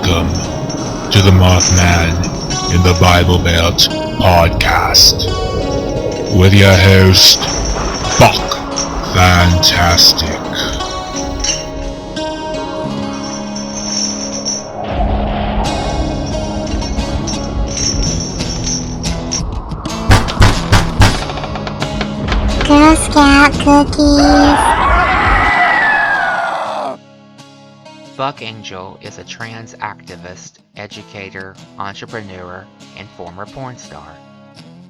Welcome to the Mothman in the Bible Belt podcast with your host, Buck Fantastic. Girl Scout cookies. Buck Angel is a trans activist, educator, entrepreneur, and former porn star.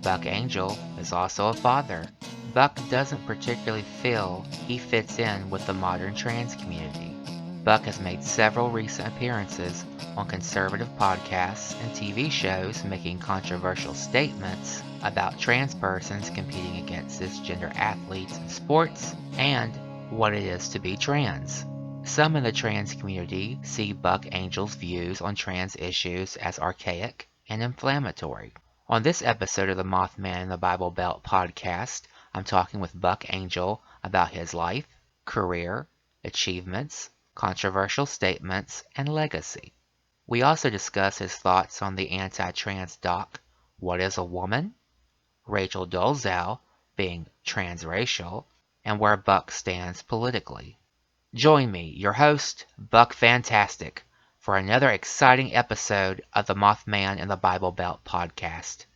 Buck Angel is also a father. Buck doesn't particularly feel he fits in with the modern trans community. Buck has made several recent appearances on conservative podcasts and TV shows making controversial statements about trans persons competing against cisgender athletes in sports and what it is to be trans. Some in the trans community see Buck Angel's views on trans issues as archaic and inflammatory. On this episode of the Mothman in the Bible Belt podcast, I'm talking with Buck Angel about his life, career, achievements, controversial statements, and legacy. We also discuss his thoughts on the anti-trans doc, What is a Woman?, Rachel Dolezal being transracial, and where Buck stands politically. Join me, your host, Buck Fantastic, for another exciting episode of the Mothman in the Bible Belt podcast.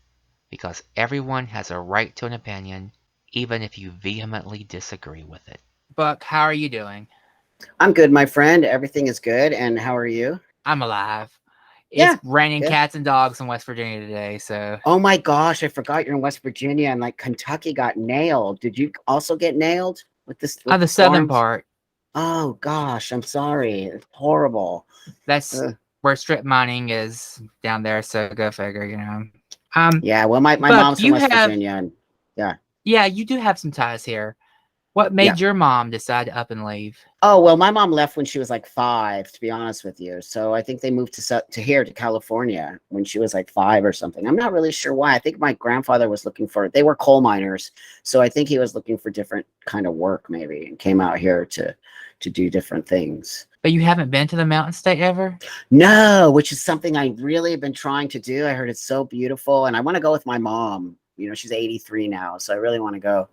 Because everyone has a right to an opinion, even if you vehemently disagree with it. Buck, how are you doing? I'm good, my friend. Everything is good. And how are you? I'm alive. Yeah, It's raining good. cats and dogs in West Virginia today, so... Oh my gosh, I forgot you're in West Virginia and Kentucky got nailed. Did you also get nailed with this? With the southern storms? part. Oh gosh, I'm sorry. It's horrible. That's where strip mining is down there, so go figure, Yeah, well, my Buck, mom's from you West have- Virginia. And Yeah, you do have some ties here. What made your mom decide to up and leave? Oh, well, my mom left when she was 5, to be honest with you. So I think they moved to here, to California, when she was 5 or something. I'm not really sure why. I think my grandfather was looking for, they were coal miners. So I think he was looking for different kind of work maybe and came out here to do different things. But you haven't been to the Mountain State ever? No, which is something I really have been trying to do. I heard it's so beautiful and I want to go with my mom. She's 83 now. So I really want to go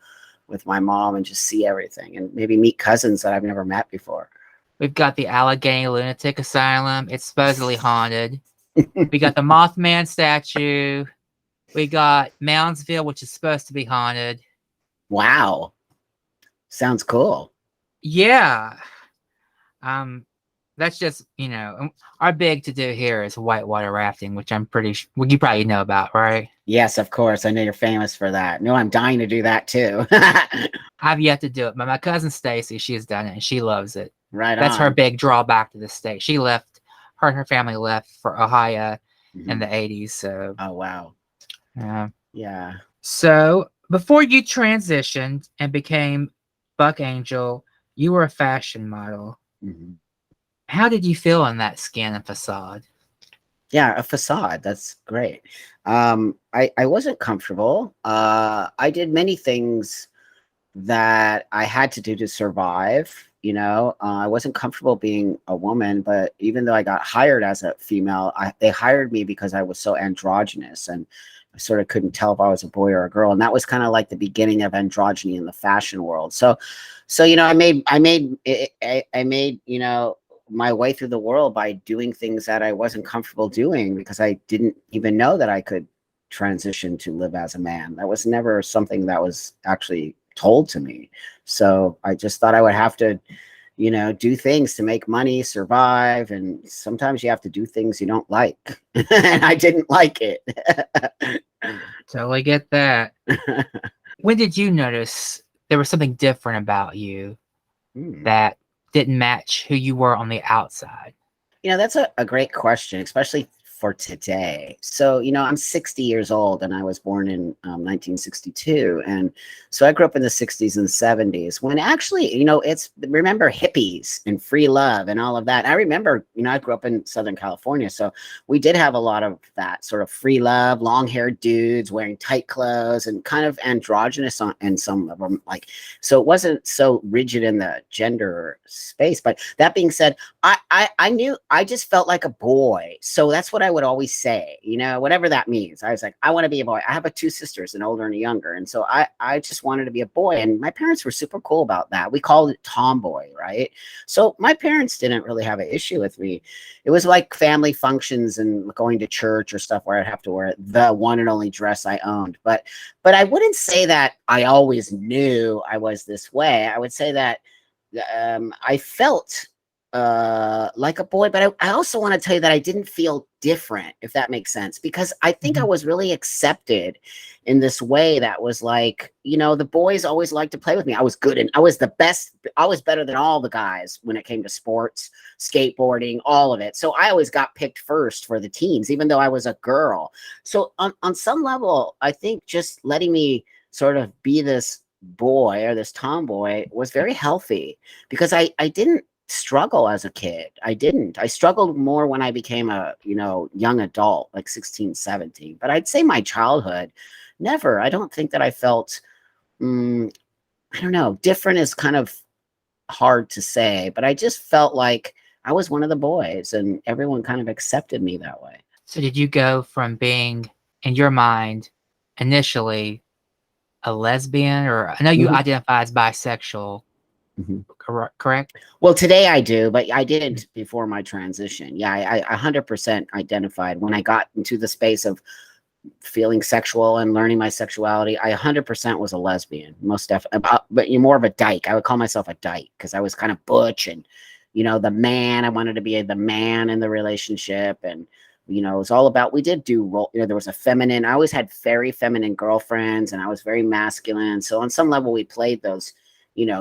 with my mom and just see everything and maybe meet cousins that I've never met before. We've got the Allegheny Lunatic Asylum. It's supposedly haunted. We got the Mothman statue. We got Moundsville, which is supposed to be haunted. Wow. Sounds cool. Yeah. That's just, our big to do here is whitewater rafting, which I'm pretty sure you probably know about, right? Yes, of course. I know you're famous for that. No, I'm dying to do that too. I've yet to do it, but my cousin Stacy, she's done it and she loves it. Right. That's her big drawback to the state. She left, her and her family left for Ohio in the 80s. So. Oh, wow. Yeah. So before you transitioned and became Buck Angel, you were a fashion model. Mm-hmm. How did you feel in that skin and facade? Yeah, a facade. That's great. I wasn't comfortable. I did many things that I had to do to survive. I wasn't comfortable being a woman, but even though I got hired as a female, they hired me because I was so androgynous and I sort of couldn't tell if I was a boy or a girl. And that was kind of like the beginning of androgyny in the fashion world. So, I made my way through the world by doing things that I wasn't comfortable doing because I didn't even know that I could transition to live as a man. That was never something that was actually told to me. So I just thought I would have to, do things to make money, survive. And sometimes you have to do things you don't like. And I didn't like it. Totally get that. When did you notice there was something different about you that didn't match who you were on the outside? That's a great question, especially for today. So, I'm 60 years old and I was born in 1962. And so I grew up in the 60s and 70s when actually, remember hippies and free love and all of that. I remember, I grew up in Southern California. So we did have a lot of that sort of free love, long haired dudes wearing tight clothes and kind of androgynous in some of them. So it wasn't so rigid in the gender space. But that being said, I knew I just felt like a boy. So that's what I would always say, whatever that means. I was like, I want to be a boy. I have two sisters, an older and a younger. And so I just wanted to be a boy. And my parents were super cool about that. We called it tomboy, right? So my parents didn't really have an issue with me. It was like family functions and going to church or stuff where I'd have to wear the one and only dress I owned. But I wouldn't say that I always knew I was this way. I would say that I felt like a boy, but I also want to tell you that I didn't feel different, if that makes sense, because I think I was really accepted in this way that was like, the boys always liked to play with me. I was good and I was the best. I was better than all the guys when it came to sports, skateboarding, all of it. So I always got picked first for the teams, even though I was a girl. So on some level, I think just letting me sort of be this boy or this tomboy was very healthy because I didn't struggle as a kid. I struggled more when I became a young adult, like 16, 17. But I'd say my childhood, never. I don't think that I felt I don't know, different is kind of hard to say, but I just felt like I was one of the boys and everyone kind of accepted me that way. So did you go from being, in your mind, initially a lesbian, or I know you identify as bisexual, correct? Well, today I do, but I didn't before my transition. Yeah, I 100% identified when I got into the space of feeling sexual and learning my sexuality. I 100% was a lesbian, most definitely. But you're more of a dyke. I would call myself a dyke because I was kind of butch and, the man. I wanted to be the man in the relationship. And, it was all about, we did do role, there was a feminine, I always had very feminine girlfriends and I was very masculine. So on some level we played those,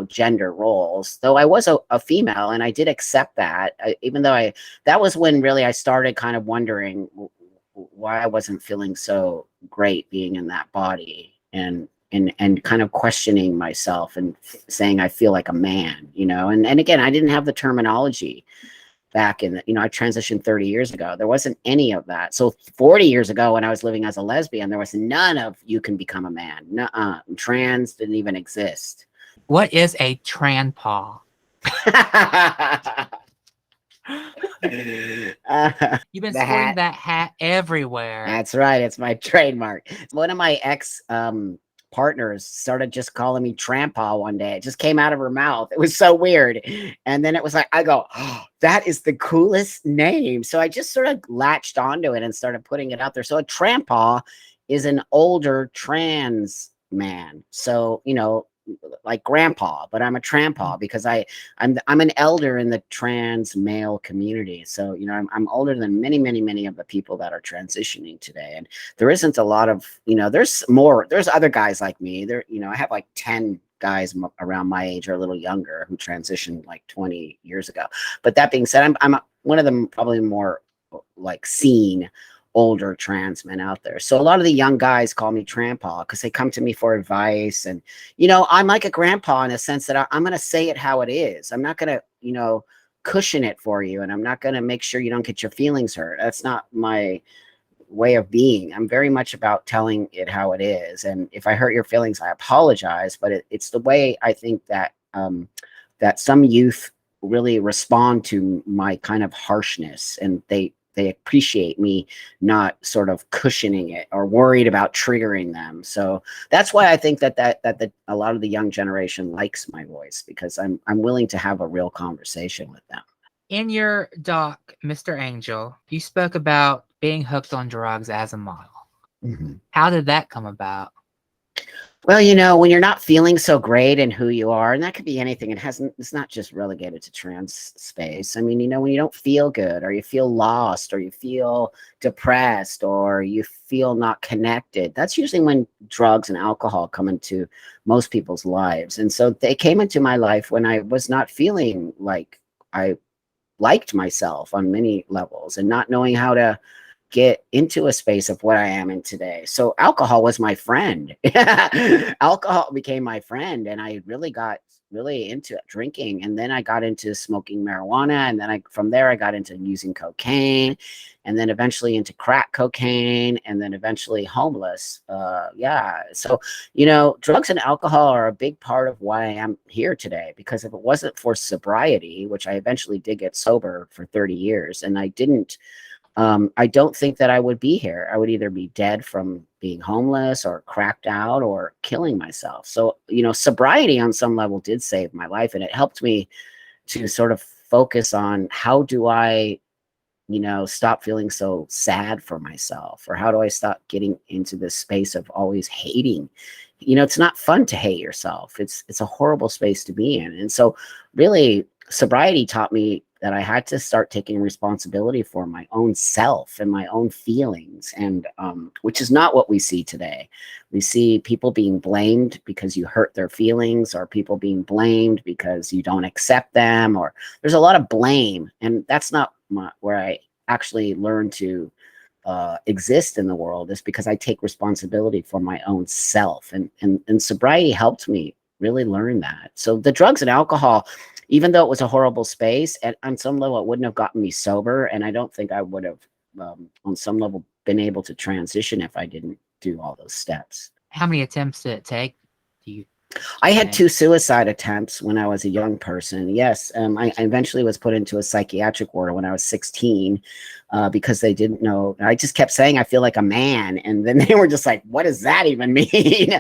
gender roles, though I was a female and I did accept that, even though that was when really I started kind of wondering why I wasn't feeling so great being in that body and kind of questioning myself and saying I feel like a man, and again, I didn't have the terminology back in I transitioned 30 years ago. There wasn't any of that. So 40 years ago when I was living as a lesbian, there was none of you can become a man. Nuh-uh. Trans didn't even exist. What is a tranpaw? You've been sporting that hat everywhere. That's right. It's my trademark. One of my ex partners started just calling me Trampaw one day. It just came out of her mouth. It was so weird. And then it was like, I go, oh, that is the coolest name. So I just sort of latched onto it and started putting it out there. So a Trampaw is an older trans man. So, like grandpa, but I'm a trampaw because I'm an elder in the trans male community. So, I'm older than many of the people that are transitioning today. And there isn't a lot of, there's other guys like me there. I have like 10 guys around my age or a little younger who transitioned like 20 years ago. But that being said, I'm one of them probably more like seen older trans men out there. So a lot of the young guys call me Trampaw because they come to me for advice. And, I'm like a grandpa in a sense that I'm going to say it how it is. I'm not going to, cushion it for you. And I'm not going to make sure you don't get your feelings hurt. That's not my way of being. I'm very much about telling it how it is. And if I hurt your feelings, I apologize. But it's the way I think that, that some youth really respond to my kind of harshness, and they appreciate me not sort of cushioning it or worried about triggering them. So that's why I think that a lot of the young generation likes my voice, because I'm willing to have a real conversation with them. In your doc, Mr. Angel, you spoke about being hooked on drugs as a model. How did that come about? Well, when you're not feeling so great in who you are, and that could be anything, it's not just relegated to trans space. I mean, when you don't feel good, or you feel lost, or you feel depressed, or you feel not connected, that's usually when drugs and alcohol come into most people's lives. And so they came into my life when I was not feeling like I liked myself on many levels, and not knowing how to get into a space of what I am in today. So alcohol was my friend. Alcohol became my friend, and I really got really into drinking. And then I got into smoking marijuana, and then from there I got into using cocaine, and then eventually into crack cocaine, and then eventually homeless. Yeah. So, drugs and alcohol are a big part of why I am here today, because if it wasn't for sobriety, which I eventually did get sober for 30 years, and I don't think that I would be here. I would either be dead from being homeless or cracked out or killing myself. So, sobriety on some level did save my life, and it helped me to sort of focus on how do I, stop feeling so sad for myself, or how do I stop getting into this space of always hating. It's not fun to hate yourself. It's a horrible space to be in. And so really sobriety taught me that I had to start taking responsibility for my own self and my own feelings, and which is not what we see today. We see people being blamed because you hurt their feelings, or people being blamed because you don't accept them, or there's a lot of blame, and that's not where I actually learned to exist in the world, is because I take responsibility for my own self, and sobriety helped me really learn that. So the drugs and alcohol, even though it was a horrible space, and on some level it wouldn't have gotten me sober, and I don't think I would have on some level been able to transition if I didn't do all those steps. How many attempts did it take? Do you I had 2 suicide attempts when I was a young person. Yes, I eventually was put into a psychiatric ward when I was 16 because they didn't know. I just kept saying I feel like a man, and then they were just like, "What does that even mean?"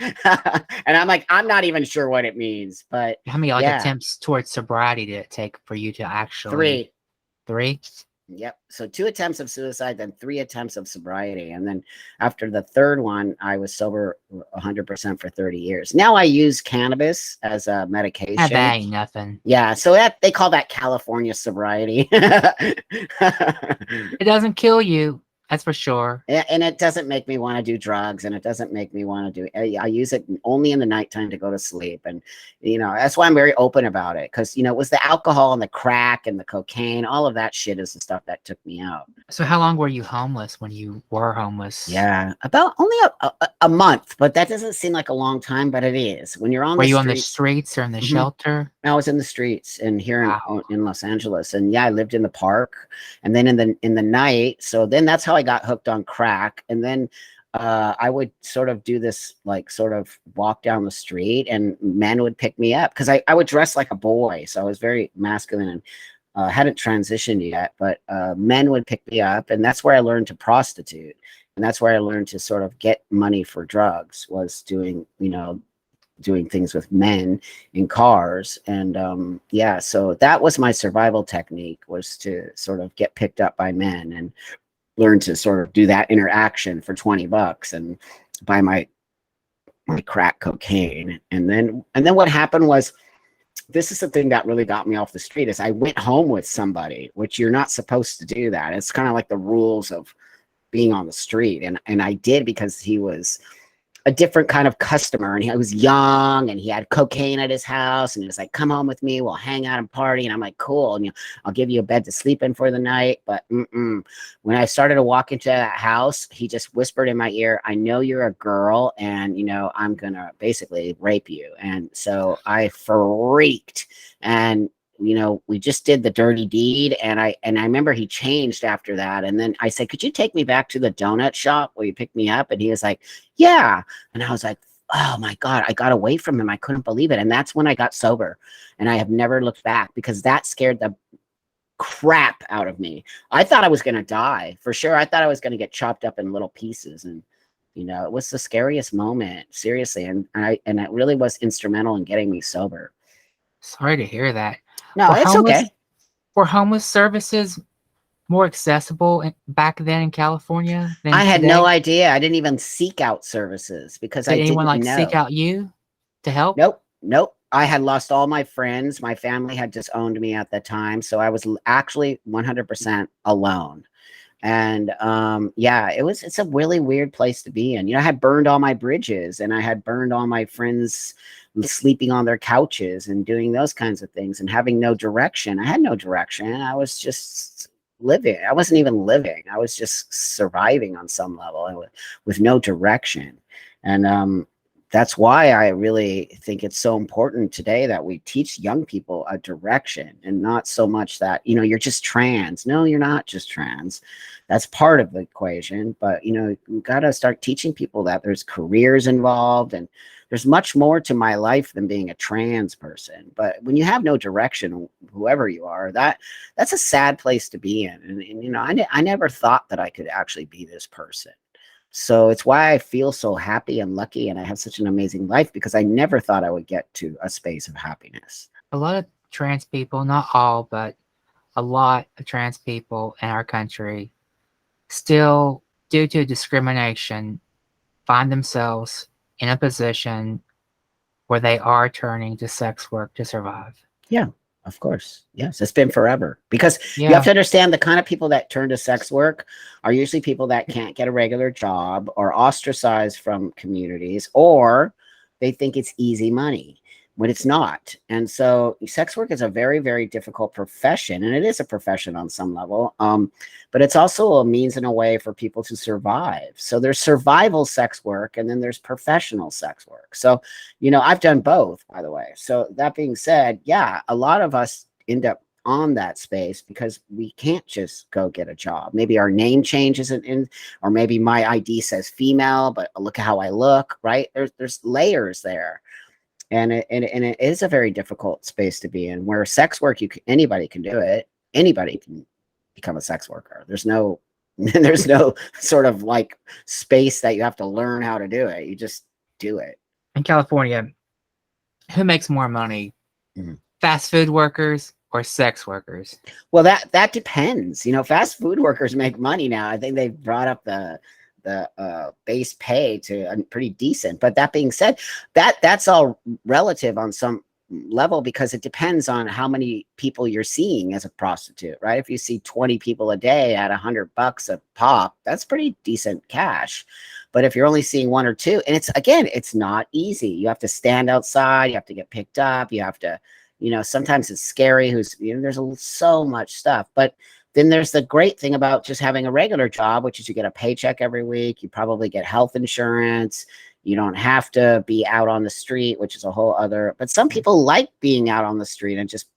And I'm like, "I'm not even sure what it means." But how many attempts towards sobriety did it take for you to actually 3? 3? Yep. So 2 attempts of suicide, then 3 attempts of sobriety. And then after the third one, I was sober 100% for 30 years. Now I use cannabis as a medication. That ain't nothing. Yeah. So they call that California sobriety. It doesn't kill you. That's for sure. And it doesn't make me want to do drugs, and it doesn't make me want to do, I use it only in the nighttime to go to sleep. And, that's why I'm very open about it. Cause it was the alcohol and the crack and the cocaine, all of that shit is the stuff that took me out. So how long were you homeless when you were homeless? Yeah, about only a month, but that doesn't seem like a long time, but it is. When you're on Were the you streets, on the streets or in the shelter? I was in the streets and here Wow. in Los Angeles. And yeah, I lived in the park, and then in the night. So then that's how I got hooked on crack. And then I would sort of do this, like sort of walk down the street, and men would pick me up because I would dress like a boy. So I was very masculine, and hadn't transitioned yet, but men would pick me up, and that's where I learned to prostitute. And that's where I learned to sort of get money for drugs, was doing things with men in cars. And yeah, so that was my survival technique, was to sort of get picked up by men and learn to sort of do that interaction for $20 and buy my crack cocaine. And then what happened was, this is the thing that really got me off the street, is I went home with somebody, which you're not supposed to do that. It's kind of like the rules of being on the street. And I did, because he was a different kind of customer, and he was young, and he had cocaine at his house, and he was like, "Come home with me, we'll hang out and party." And I'm like, "Cool, and I'll give you a bed to sleep in for the night." But when I started to walk into that house, he just whispered in my ear, "I know you're a girl, and I'm gonna basically rape you." And so I freaked, and we just did the dirty deed. And I remember he changed after that. And then I said, "Could you take me back to the donut shop where you picked me up?" And he was like, "Yeah." And I was like, oh my God, I got away from him. I couldn't believe it. And that's when I got sober. And I have never looked back, because that scared the crap out of me. I thought I was going to die for sure. I thought I was going to get chopped up in little pieces. And, it was the scariest moment, seriously. And it really was instrumental in getting me sober. Sorry to hear that. No, it's okay. Were homeless services more accessible back then in California than I had today? no idea. I didn't even seek out services, because Did I didn't anyone know. seek out you to help? Nope. I had lost all my friends. My family had disowned me at the time. So I was actually 100% alone. And yeah, it's a really weird place to be in. I had burned all my bridges, and I had burned all my friends sleeping on their couches and doing those kinds of things, and having no direction. I had no direction. I was just living. I wasn't even living. I was just surviving on some level, and with no direction. And that's why I really think it's so important today that we teach young people a direction, and not so much that, you're just trans. No, you're not just trans. That's part of the equation. But, you got to start teaching people that there's careers involved, and there's much more to my life than being a trans person. But when you have no direction, whoever you are, that's a sad place to be in. And I never thought that I could actually be this person. So it's why I feel so happy and lucky, and I have such an amazing life, because I never thought I would get to a space of happiness. A lot of trans people, not all, but a lot of trans people in our country still, due to discrimination, find themselves in a position where they are turning to sex work to survive. Yeah, of course. Yes, it's been forever. Because you Yeah. have to understand, the kind of people that turn to sex work are usually people that can't get a regular job, or ostracized from communities, or they think it's easy money when it's not. And so sex work is a very, very difficult profession, and it is a profession on some level. But it's also a means and a way for people to survive. So there's survival sex work, and then there's professional sex work. So, I've done both, by the way. So that being said, yeah, a lot of us end up on that space because we can't just go get a job. Maybe our name changes or maybe my ID says female, but look at how I look, right? There's layers there. And it is a very difficult space to be in, where sex work, anybody can do it. Anybody can become a sex worker. There's no sort of like space that you have to learn how to do it. You just do it. In California, who makes more money? Mhm. Fast food workers or sex workers? Well, that depends. Fast food workers make money now. I think they've brought up the base pay to pretty decent. But that being said, that's all relative on some level, because it depends on how many people you're seeing as a prostitute, right? If you see 20 people a day at $100 a pop, that's pretty decent cash. But if you're only seeing one or two, and it's not easy. You have to stand outside, you have to get picked up, you have to, sometimes it's scary. There's so much stuff. But then there's the great thing about just having a regular job, which is you get a paycheck every week. You probably get health insurance. You don't have to be out on the street, which is a whole other. But some people like being out on the street and just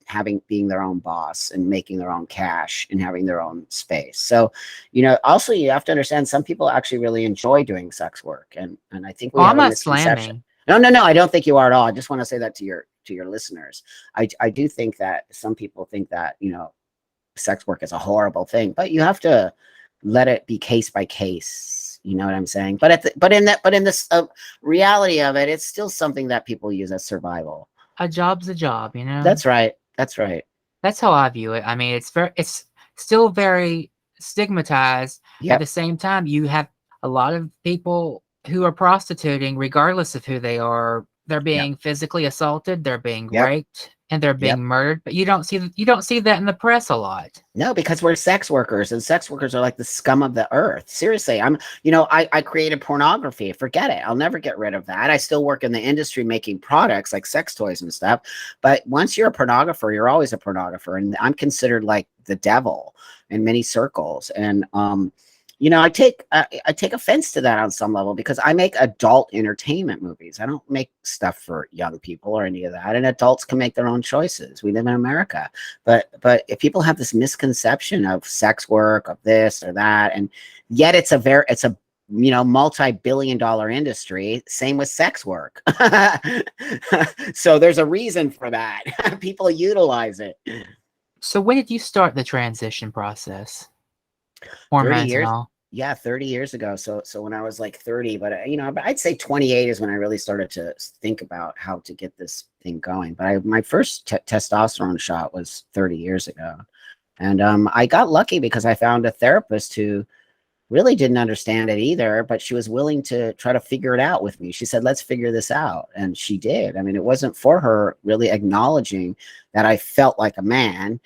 being their own boss and making their own cash and having their own space. So, also you have to understand, some people actually really enjoy doing sex work, and I think we have I'm a not misconception. slamming. No, I don't think you are at all. I just want to say that to your listeners. I do think that some people think that sex work is a horrible thing, but you have to let it be case by case. You know what I'm saying? But in this reality of it, it's still something that people use as survival. A job's a job, That's right. That's right. That's how I view it. I mean, it's still very stigmatized. At the Yep. same time, you have a lot of people who are prostituting, regardless of who they are. They're Yep. being physically assaulted, they're being Yep. raped, and they're being Yep. murdered. But you don't see that in the press a lot. No, because we're sex workers, and sex workers are like the scum of the earth. Seriously, I created pornography. Forget it. I'll never get rid of that. I still work in the industry making products like sex toys and stuff. But once you're a pornographer, you're always a pornographer. And I'm considered like the devil in many circles. And, I take offense to that on some level, because I make adult entertainment movies. I don't make stuff for young people or any of that. And adults can make their own choices. We live in America. But if people have this misconception of sex work, of this or that, and yet it's a multi-billion-dollar industry. Same with sex work. So there's a reason for that. People utilize it. So when did you start the transition process? 30 Hormones and years. all. Yeah, 30 years ago. So when I was like 30, but I'd say 28 is when I really started to think about how to get this thing going. But my first testosterone shot was 30 years ago. And I got lucky because I found a therapist who really didn't understand it either, but she was willing to try to figure it out with me. She said, let's figure this out. And she did. I mean, it wasn't for her really acknowledging that I felt like a man.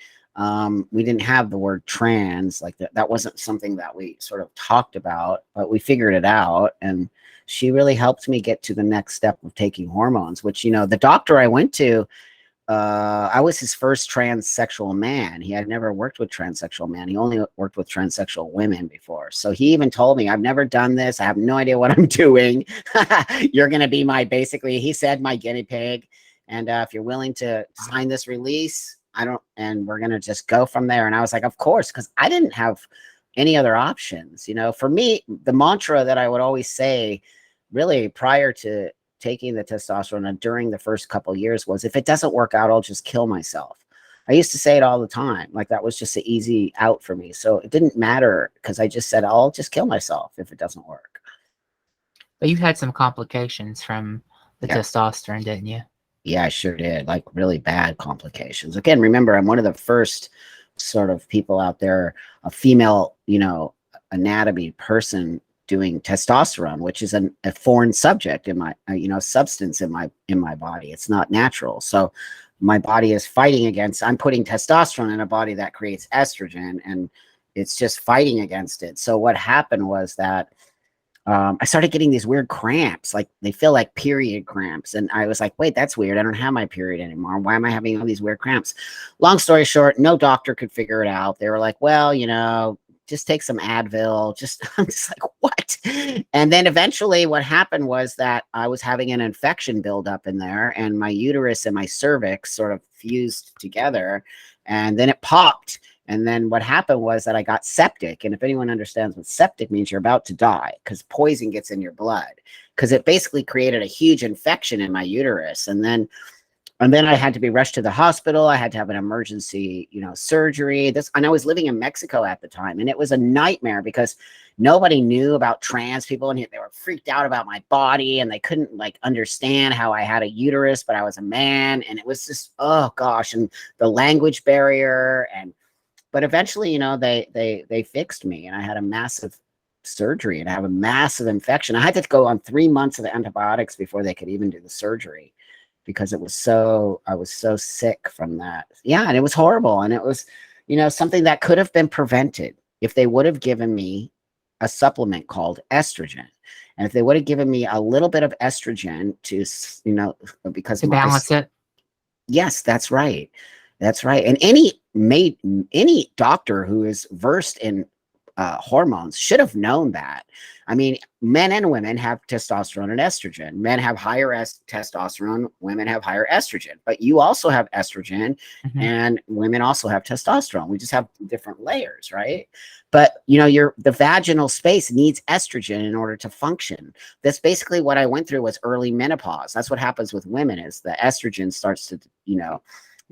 We didn't have the word trans, like that wasn't something that we sort of talked about, but we figured it out. And she really helped me get to the next step of taking hormones, which, the doctor I went to I was his first transsexual man. He had never worked with transsexual men. He only worked with transsexual women before. So he even told me, I've never done this. I have no idea what I'm doing. You're going to be my, basically, he said, my guinea pig. And if you're willing to sign this release, and we're going to just go from there. And I was like, of course, because I didn't have any other options. For me, the mantra that I would always say, really prior to taking the testosterone and during the first couple of years, was, if it doesn't work out, I'll just kill myself. I used to say it all the time. Like, that was just an easy out for me. So it didn't matter, because I just said, I'll just kill myself if it doesn't work. But you had some complications from the testosterone, didn't you? Yeah, I sure did. Like, really bad complications. Again, remember, I'm one of the first sort of people out there, a female, anatomy person doing testosterone, which is a foreign subject in my, substance in my body. It's not natural. So my body is fighting against, I'm putting testosterone in a body that creates estrogen, and it's just fighting against it. So what happened was that I started getting these weird cramps, like they feel like period cramps. And I was like, wait, that's weird. I don't have my period anymore. Why am I having all these weird cramps? Long story short, no doctor could figure it out. They were like, well, just take some Advil. I'm just like, what? And then eventually what happened was that I was having an infection build up in there, and my uterus and my cervix sort of fused together, and then it popped. And then what happened was that I got septic. And if anyone understands what septic means, you're about to die, because poison gets in your blood, because it basically created a huge infection in my uterus. And then I had to be rushed to the hospital. I had to have an emergency, surgery. And I was living in Mexico at the time, and it was a nightmare because nobody knew about trans people, and they were freaked out about my body, and they couldn't understand how I had a uterus, but I was a man. And it was just, oh gosh, and the language barrier. But eventually, they fixed me, and I had a massive surgery, and I have a massive infection. I had to go on 3 months of the antibiotics before they could even do the surgery, because I was so sick from that. Yeah. And it was horrible. And it was, something that could have been prevented if they would have given me a supplement called estrogen. And if they would have given me a little bit of estrogen because to balance it. Yes, that's right. That's right. And any doctor who is versed in hormones should have known that. I mean, men and women have testosterone and estrogen. Men have higher testosterone, women have higher estrogen. But you also have estrogen, and women also have testosterone. We just have different layers, right? But the vaginal space needs estrogen in order to function. That's basically what I went through, was early menopause. That's what happens with women, is the estrogen starts to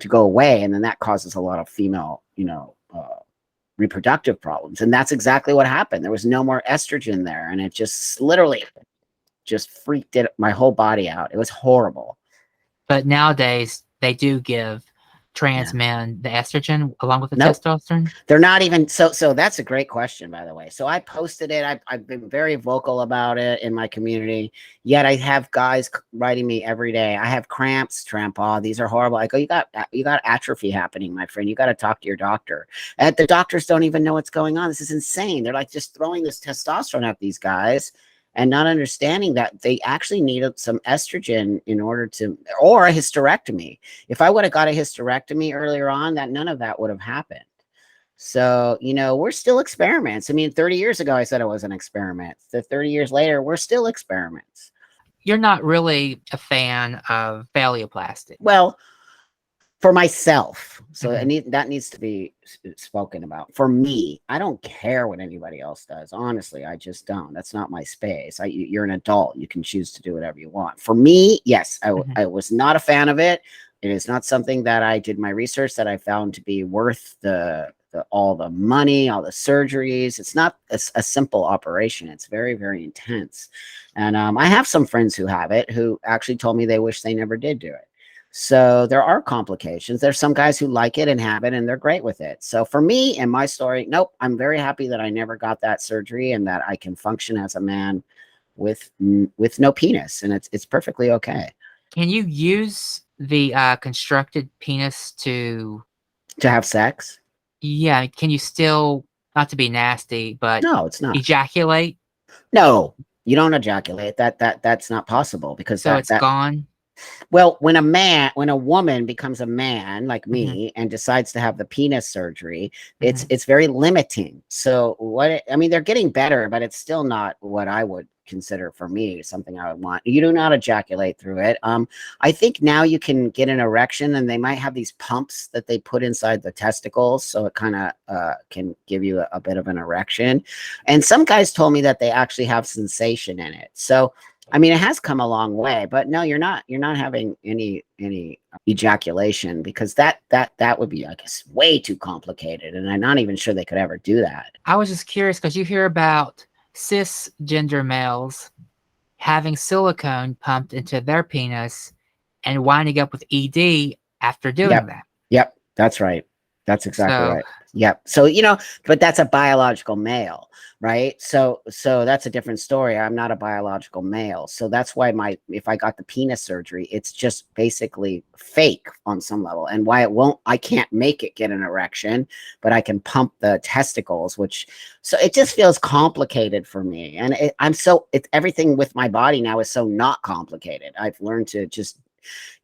go away, and then that causes a lot of female, reproductive problems. And that's exactly what happened. There was no more estrogen there, and it just literally just freaked my whole body out. It was horrible. But nowadays they do give trans men the estrogen along with the testosterone. They're not even so that's a great question, by the way. So I posted it. I've been very vocal about it in my community, yet I have guys writing me every day. I have cramps, Trampa. These are horrible. I go, you got atrophy happening, my friend. You got to talk to your doctor. And the doctors don't even know what's going on. This is insane. They're just throwing this testosterone at these guys, and not understanding that they actually needed some estrogen in order to, or a hysterectomy. If I would have got a hysterectomy earlier on, none of that would have happened. So, we're still experiments. I mean, 30 years ago, I said it was an experiment. 30 years later, we're still experiments. You're not really a fan of phalloplasty. Well, for myself. So that needs to be spoken about. For me, I don't care what anybody else does. Honestly, I just don't. That's not my space. You're an adult. You can choose to do whatever you want. For me, yes, I was not a fan of it. It is not something that I did my research that I found to be worth all the money, all the surgeries. It's not a simple operation. It's very, very intense. And I have some friends who have it, who actually told me they wish they never did do it. So there are complications. There's some guys who like it and have it, and they're great with it. So for me and my story, nope, I'm very happy that I never got that surgery, and that I can function as a man with no penis, and it's perfectly okay. Can you use the constructed penis to have sex? Yeah. Can you still, not to be nasty, but no, it's not, ejaculate? No, you don't ejaculate. That's not possible, because it's gone. Well, when a woman becomes a man like Hmm. me and decides to have the penis surgery, Hmm. it's very limiting. So I mean, they're getting better, but it's still not what I would consider for me something I would want. You do not ejaculate through it. I think now you can get an erection, and they might have these pumps that they put inside the testicles, so it kind of can give you a bit of an erection. And some guys told me that they actually have sensation in it. So I mean, it has come a long way, but no, you're not having any ejaculation, because that would be, I guess, way too complicated, and I'm not even sure they could ever do that. I was just curious because you hear about cisgender males having silicone pumped into their penis and winding up with ED after doing Yep. that. Yep. That's right. That's exactly So, right. Yep. So, but that's a biological male, right? So that's a different story. I'm not a biological male. So that's why if I got the penis surgery, it's just basically fake on some level. And why I can't make it get an erection, but I can pump the testicles, so it just feels complicated for me. And everything with my body now is so not complicated. I've learned to just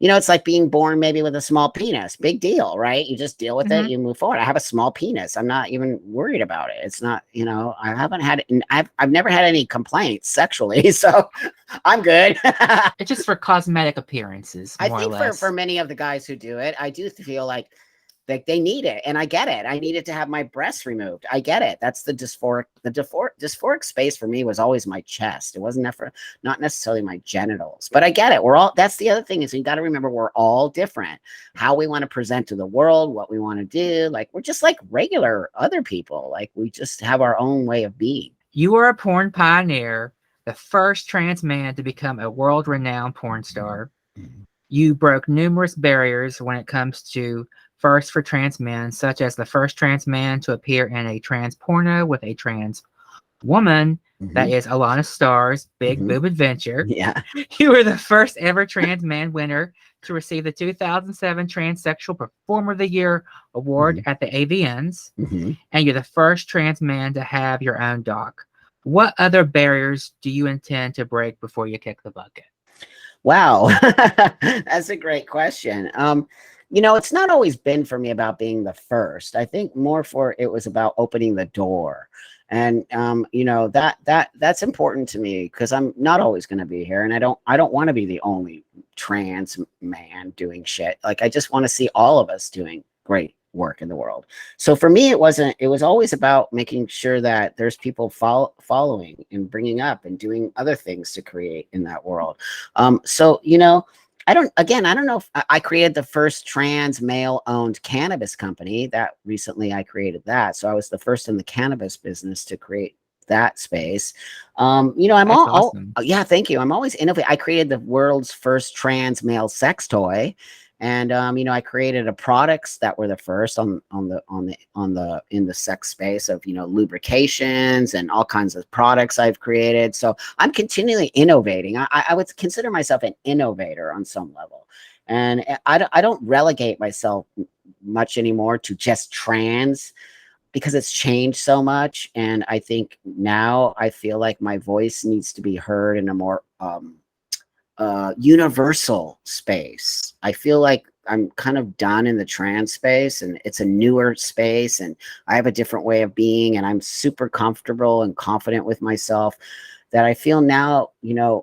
it's like being born maybe with a small penis. Big deal, right? You just deal with it, mhm. you move forward. I have a small penis. I'm not even worried about it. It's not, I haven't had I've never had any complaints sexually, so I'm good. It's just for cosmetic appearances, I more or think for less. many of the guys who do it, I do feel like they need it, and I get it. I needed to have my breasts removed. I get it. That's the dysphoric space for me was always my chest. It wasn't not necessarily my genitals, but I get it. That's the other thing, is you got to remember, we're all different. How we want to present to the world, what we want to do, like we're just like regular other people. Like we just have our own way of being. You are a porn pioneer, the first trans man to become a world renowned porn star. You broke numerous barriers when it comes to first for trans men, such as the first trans man to appear in a trans porno with a trans woman. That Mm-hmm. is Alana Starr's Big Mm-hmm. Boob Adventure. Yeah. You were the first ever trans man winner to receive the 2007 Transsexual Performer of the Year award Mm-hmm. at the AVNs, Mm-hmm. and you're the first trans man to have your own doc. What other barriers do you intend to break before you kick the bucket? Wow. That's a great question. It's not always been for me about being the first. I think more for it was about opening the door. And that's important to me, because I'm not always going to be here, and I don't want to be the only trans man doing shit. Like I just want to see all of us doing great work in the world. So for me, it was always about making sure that there's people following and bringing up and doing other things to create in that world. So I don't know if I created the first trans male owned cannabis company. That recently I created that. So I was the first in the cannabis business to create that space. I'm That's awesome. yeah, thank you. I'm always innovating. I created the world's first trans male sex toy. And I created a products that were the first in the sex space of lubrications and all kinds of products I've created. So I'm continually innovating. I would consider myself an innovator on some level, and I don't relegate myself much anymore to just trans, because it's changed so much. And I think now I feel like my voice needs to be heard in a more universal space. I feel like I'm kind of done in the trans space, and it's a newer space, and I have a different way of being, and I'm super comfortable and confident with myself, that I feel now,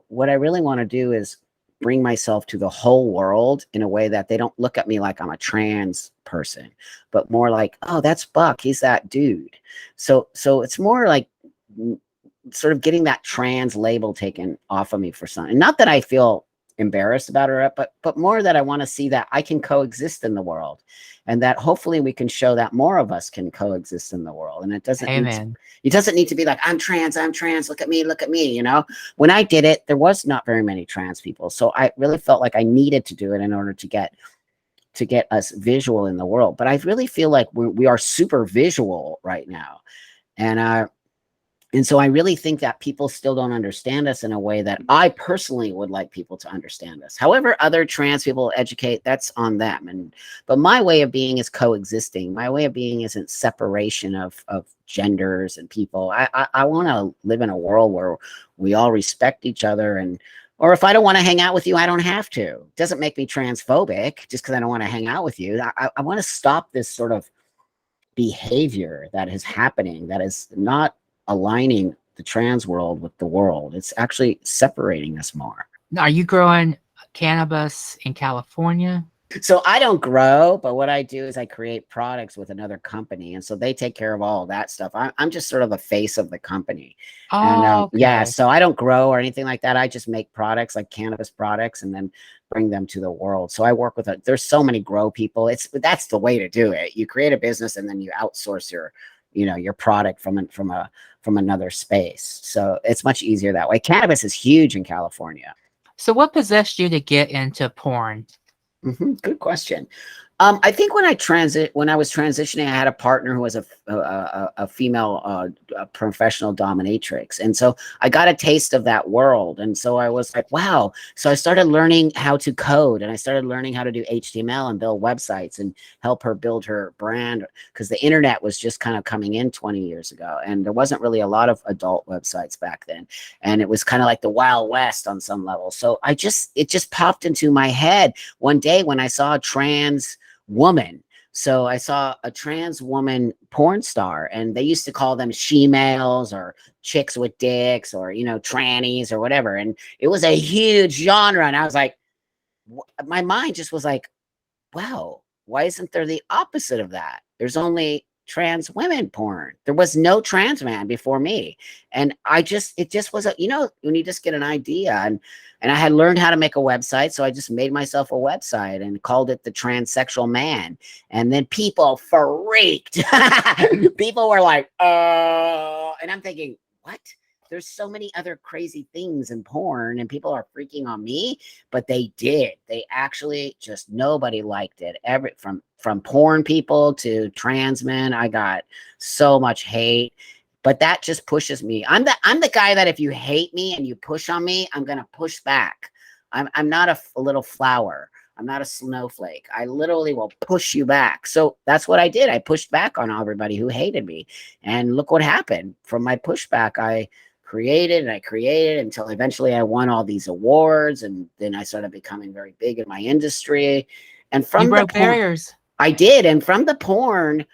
what I really want to do is bring myself to the whole world in a way that they don't look at me like I'm a trans person, but more like, oh, that's Buck, he's that dude. So it's more like sort of getting that trans label taken off of me for something. Not that I feel embarrassed about it, but more that I want to see that I can coexist in the world, and that hopefully we can show that more of us can coexist in the world. And Amen. it doesn't need to be like, I'm trans, look at me. When I did it, there was not very many trans people. So I really felt like I needed to do it in order to get us visual in the world. But I really feel like we are super visual right now. And so I really think that people still don't understand us in a way that I personally would like people to understand us. However, other trans people educate, that's on them. But my way of being is coexisting. My way of being isn't separation of genders and people. I want to live in a world where we all respect each other, and Or if I don't want to hang out with you, I don't have to. It doesn't make me transphobic just because I don't want to hang out with you. I want to stop this sort of behavior that is happening that is not aligning the trans world with the world. It's actually separating us more. Now, are you growing cannabis in California? So I don't grow, but what I do is I create products with another company, and so they take care of all of that stuff. I'm just sort of the face of the company, and Oh, okay. yeah, so I don't grow or anything like that. I just make products like cannabis products, and then bring them to the world. So I work with there's so many grow people. That's the way to do it. You create a business, and then you outsource your product from another space. So it's much easier that way. Cannabis is huge in California. So what possessed you to get into porn? Good question. I think when I was transitioning, I had a partner who was a female professional dominatrix, and so I got a taste of that world, and so I was like, wow. So I started learning how to code, and I started learning how to do HTML and build websites and help her build her brand, because the internet was just kind of coming in 20 years ago, and there wasn't really a lot of adult websites back then, and it was kind of like the Wild West on some level. So it just popped into my head one day when I saw a trans woman. So I saw a trans woman porn star, and they used to call them she-males or chicks with dicks or, trannies or whatever. And it was a huge genre. And I was like, my mind just was like, wow, why isn't there the opposite of that? There's only trans women porn. There was no trans man before me. And it just was when you just get an idea, and I had learned how to make a website. So I just made myself a website and called it the Transsexual Man. And then people freaked. People were like, and I'm thinking, what? There's so many other crazy things in porn, and people are freaking on me, but they did. They actually just, nobody liked it. From porn people to trans men, I got so much hate, but that just pushes me. I'm the guy that if you hate me and you push on me, I'm going to push back. I'm not a little flower. I'm not a snowflake. I literally will push you back. So that's what I did. I pushed back on everybody who hated me. And look what happened. From my pushback, I created until eventually I won all these awards, and then I started becoming very big in my industry. And from You broke barriers. I did, and from the porn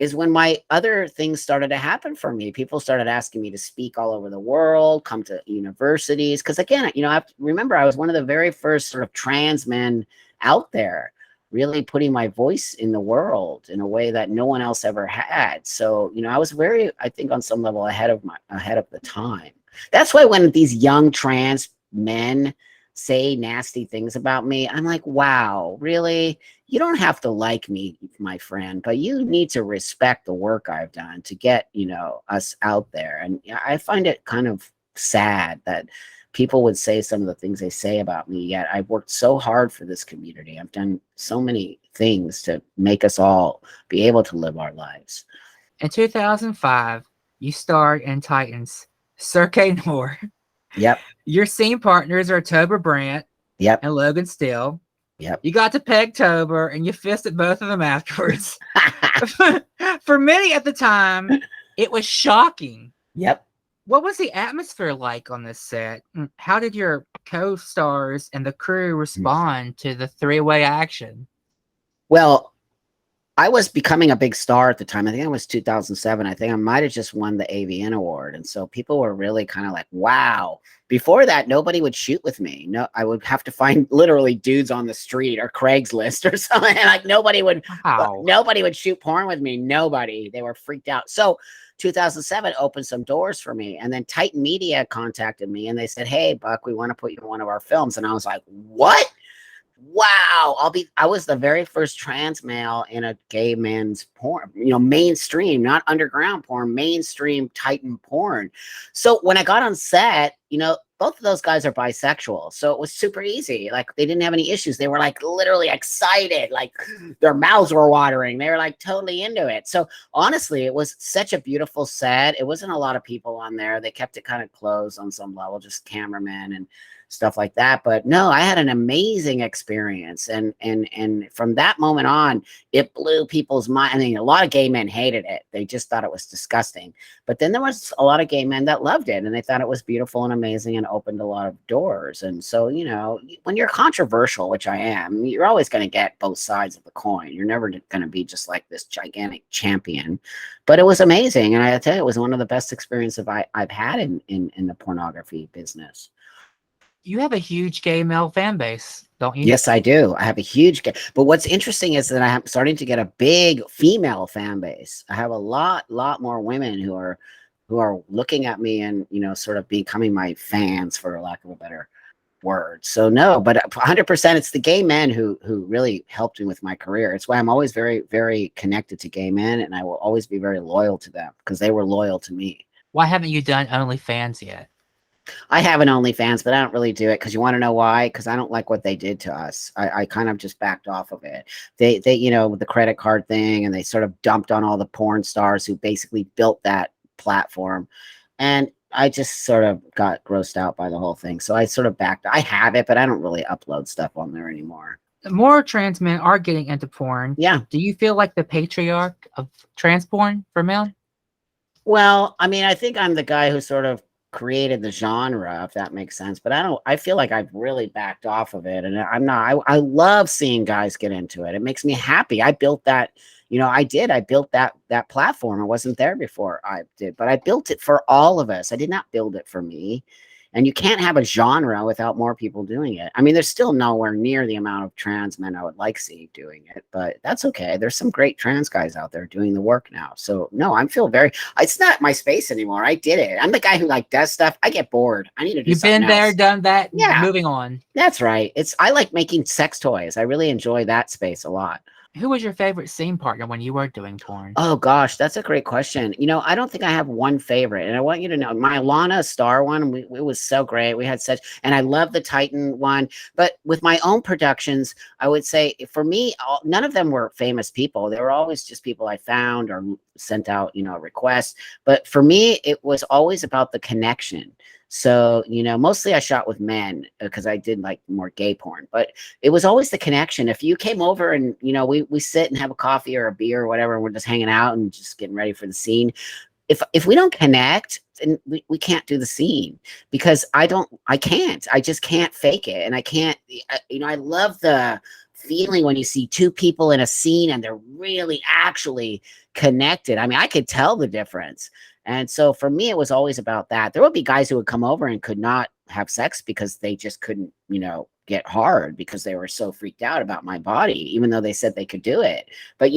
is when my other things started to happen for me. People started asking me to speak all over the world, come to universities, because again, I remember I was one of the very first sort of trans men out there, really putting my voice in the world in a way that no one else ever had. So, I was very, I think on some level ahead of the time. That's why when these young trans men say nasty things about me, I'm like, wow, really? You don't have to like me, my friend, but you need to respect the work I've done to get, us out there. And I find it kind of sad that people would say some of the things they say about me, yet I've worked so hard for this community. I've done so many things to make us all be able to live our lives. In 2005, you starred in Titans, Sir Kay Moore. Yep. Your scene partners are Tober Brandt Yep. and Logan Still. Yep. You got to peg Tober, and you fisted both of them afterwards. For many at the time, it was shocking. Yep. What was the atmosphere like on this set? How did your co-stars and the crew respond to the three-way action? Well, I was becoming a big star at the time. I think it was 2007. I think I might have just won the AVN award. And so people were really kind of like, wow. Before that, nobody would shoot with me. No, I would have to find literally dudes on the street or Craigslist or something. Like nobody would shoot porn with me. Nobody. They were freaked out. So 2007 opened some doors for me. And then Titan Media contacted me and they said, hey, Buck, we want to put you in one of our films. And I was like, what? Wow, I was the very first trans male in a gay man's porn, mainstream, not underground porn, mainstream Titan porn. So when I got on set, both of those guys are bisexual. So it was super easy. Like they didn't have any issues. They were like literally excited, like their mouths were watering. They were like totally into it. So honestly, it was such a beautiful set. It wasn't a lot of people on there. They kept it kind of closed on some level, just cameramen and stuff like that. But no, I had an amazing experience, and from that moment on, it blew people's mind. I mean, a lot of gay men hated it; they just thought it was disgusting. But then there was a lot of gay men that loved it, and they thought it was beautiful and amazing, and opened a lot of doors. And so, when you're controversial, which I am, you're always going to get both sides of the coin. You're never going to be just like this gigantic champion. But it was amazing, and I tell you, it was one of the best experiences I've had in the pornography business. You have a huge gay male fan base, don't you? Yes, I do. I have a huge, but what's interesting is that I'm starting to get a big female fan base. I have a lot more women who are looking at me and sort of becoming my fans, for lack of a better word. So no, but 100% it's the gay men who really helped me with my career. It's why I'm always very, very connected to gay men, and I will always be very loyal to them because they were loyal to me. Why haven't you done OnlyFans yet? I have an OnlyFans, but I don't really do it because you want to know why? Because I don't like what they did to us. I kind of just backed off of it. They with the credit card thing, and they sort of dumped on all the porn stars who basically built that platform. And I just sort of got grossed out by the whole thing. So I sort of backed. I have it, but I don't really upload stuff on there anymore. More trans men are getting into porn. Yeah. Do you feel like the patriarch of trans porn for men? Well, I mean, I think I'm the guy who sort of created the genre, if that makes sense. But I feel like I've really backed off of it. And I'm not, I love seeing guys get into it. It makes me happy. I built that, I built that platform. It wasn't there before I did, but I built it for all of us. I did not build it for me. And you can't have a genre without more people doing it. I mean, there's still nowhere near the amount of trans men I would like to see doing it, but that's okay. There's some great trans guys out there doing the work now. So no, it's not my space anymore. I did it. I'm the guy who does stuff. I get bored. I need to do You've something been there, else. done that. Yeah. Moving on. That's right. I like making sex toys. I really enjoy that space a lot. Who was your favorite scene partner when you were doing porn? Oh gosh, that's a great question. I don't think I have one favorite, and I want you to know my Lana Star one. It was so great. We had such, and I love the Titan one. But with my own productions, I would say for me, none of them were famous people. They were always just people I found or sent out, a request. But for me, it was always about the connection. So, mostly I shot with men because I did like more gay porn, but it was always the connection. If you came over and, we sit and have a coffee or a beer or whatever, and we're just hanging out and just getting ready for the scene. If we don't connect, then we can't do the scene because I just can't fake it. And I can't, I love the feeling when you see two people in a scene and they're really actually connected. I mean, I could tell the difference. And so for me, it was always about that. There would be guys who would come over and could not have sex because they just couldn't, get hard because they were so freaked out about my body, even though they said they could do it. But,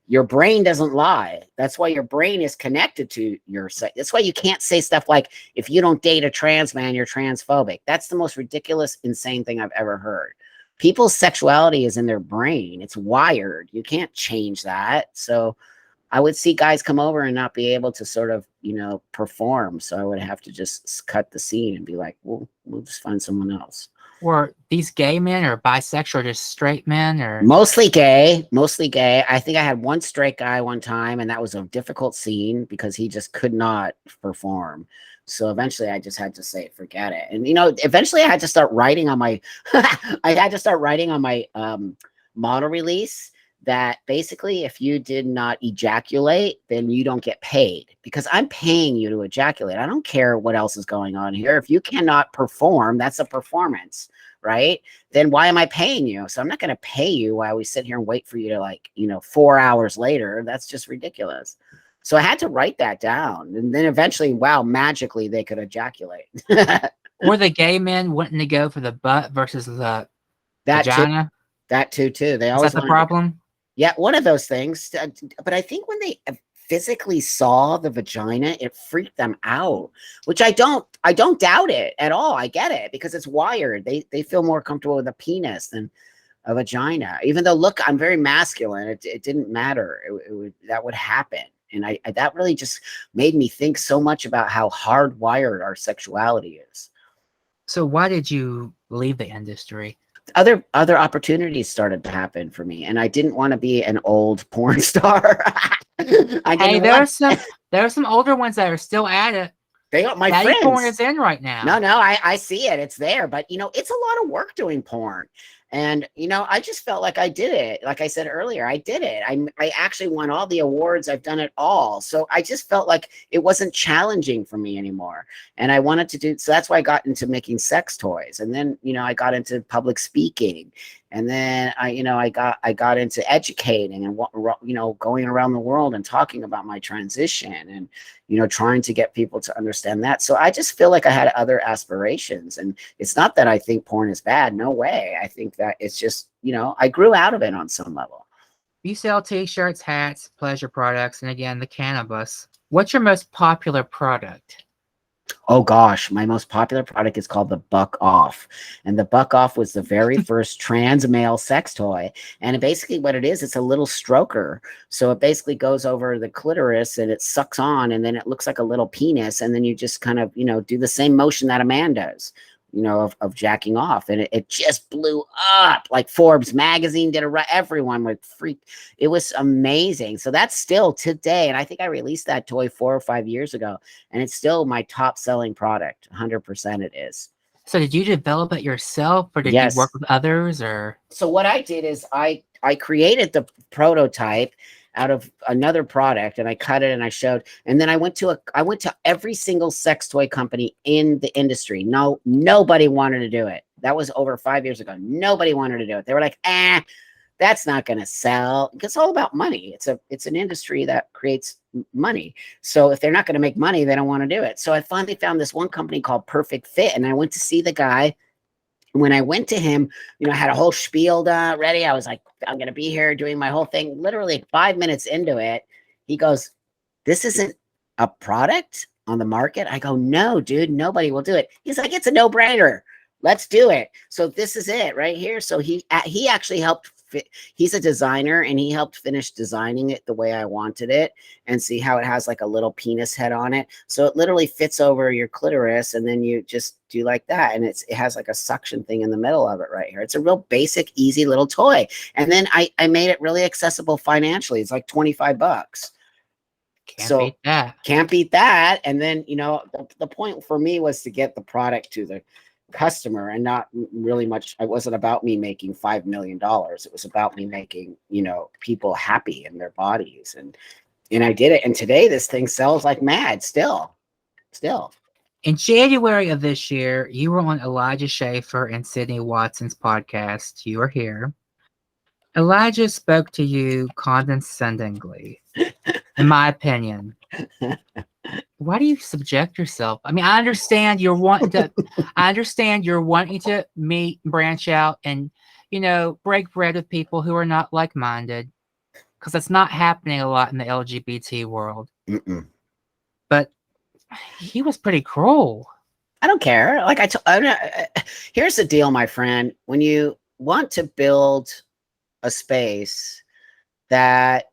your brain doesn't lie. That's why your brain is connected to your sex. That's why you can't say stuff like, if you don't date a trans man, you're transphobic. That's the most ridiculous, insane thing I've ever heard. People's sexuality is in their brain. It's wired. You can't change that. So I would see guys come over and not be able to sort of, perform. So I would have to just cut the scene and be like, well, we'll just find someone else. Were these gay men or bisexual or just straight men or? Mostly gay. I think I had one straight guy one time, and that was a difficult scene because he just could not perform. So eventually I just had to say, forget it. And, eventually I had to start writing on my, model release that basically if you did not ejaculate, then you don't get paid because I'm paying you to ejaculate. I don't care what else is going on here. If you cannot perform, that's a performance, right? Then why am I paying you? So I'm not going to pay you while we sit here and wait for you to 4 hours later. That's just ridiculous. So I had to write that down. And then eventually, wow, magically they could ejaculate. Were the gay men wanting to go for the butt versus the vagina? That too. They always. Is that the problem? Yeah, one of those things. But I think when they physically saw the vagina, it freaked them out, which I don't doubt it at all. I get it because it's wired. They feel more comfortable with a penis than a vagina. Even though, look, I'm very masculine. It didn't matter. That would happen. And I that really just made me think so much about how hardwired our sexuality is. So why did you leave the industry? Other opportunities started to happen for me, and I didn't want to be an old porn star. There are some older ones that are still at it. They are my Daddy porn friends. is in right now. No, I see it. It's there, but it's a lot of work doing porn. And I just felt like I did it. Like I said earlier, I did it. I actually won all the awards. I've done it all. So I just felt like it wasn't challenging for me anymore. And I wanted to do so. That's why I got into making sex toys. And then I got into public speaking. And then I got into educating and going around the world and talking about my transition and trying to get people to understand that. So I just feel like I had other aspirations, and it's not that I think porn is bad. No way. I think that it's just I grew out of it on some level. You sell t-shirts, hats, pleasure products, and again the cannabis. What's your most popular product? Oh gosh, my most popular product is called the Buck Off. And the Buck Off was the very first trans male sex toy. And basically what it is, it's a little stroker. So it basically goes over the clitoris and it sucks on, and then it looks like a little penis. And then you just kind of, do the same motion that a man does, of jacking off. And it just blew up. Like Forbes magazine did everyone would freak. It was amazing. So that's still today. And I think I released that toy 4 or 5 years ago, and it's still my top selling product. 100% it is. So did you develop it yourself, or did Yes. you work with others, or? So what I did is I created the prototype out of another product, and I cut it and I showed, and then I went to every single sex toy company in the industry. No, nobody wanted to do it. That was over 5 years ago. Nobody wanted to do it. They were like, that's not going to sell. It's all about money. It's an industry that creates money. So if they're not going to make money, they don't want to do it. So I finally found this one company called Perfect Fit, and I went to see the guy. When I went to him, I had a whole spiel ready. I was like, I'm going to be here doing my whole thing. Literally 5 minutes into it, he goes, "This isn't a product on the market?" I go, "No, dude, nobody will do it." He's like, "It's a no-brainer. Let's do it." So this is it right here. So he actually helped. He's a designer, and he helped finish designing it the way I wanted it, and see how it has like a little penis head on it. So it literally fits over your clitoris, and then you just do like that. And it has like a suction thing in the middle of it right here. It's a real basic, easy little toy. And then I made it really accessible financially. It's like $25. Can't beat that. Can't beat that. And then, the point for me was to get the product to the customer, and not really much. It wasn't about me making $5 million. It was about me making, people happy in their bodies. And I did it. And today this thing sells like mad still. In January of this year, you were on Elijah Schaefer and Sydney Watson's podcast. You were here. Elijah spoke to you condescendingly, in my opinion. Why do you subject yourself? I mean, I understand you're wanting to meet, branch out, and break bread with people who are not like-minded, because that's not happening a lot in the LGBT world. Mm-mm. But he was pretty cruel. I don't care. Like here's the deal, my friend. When you want to build a space that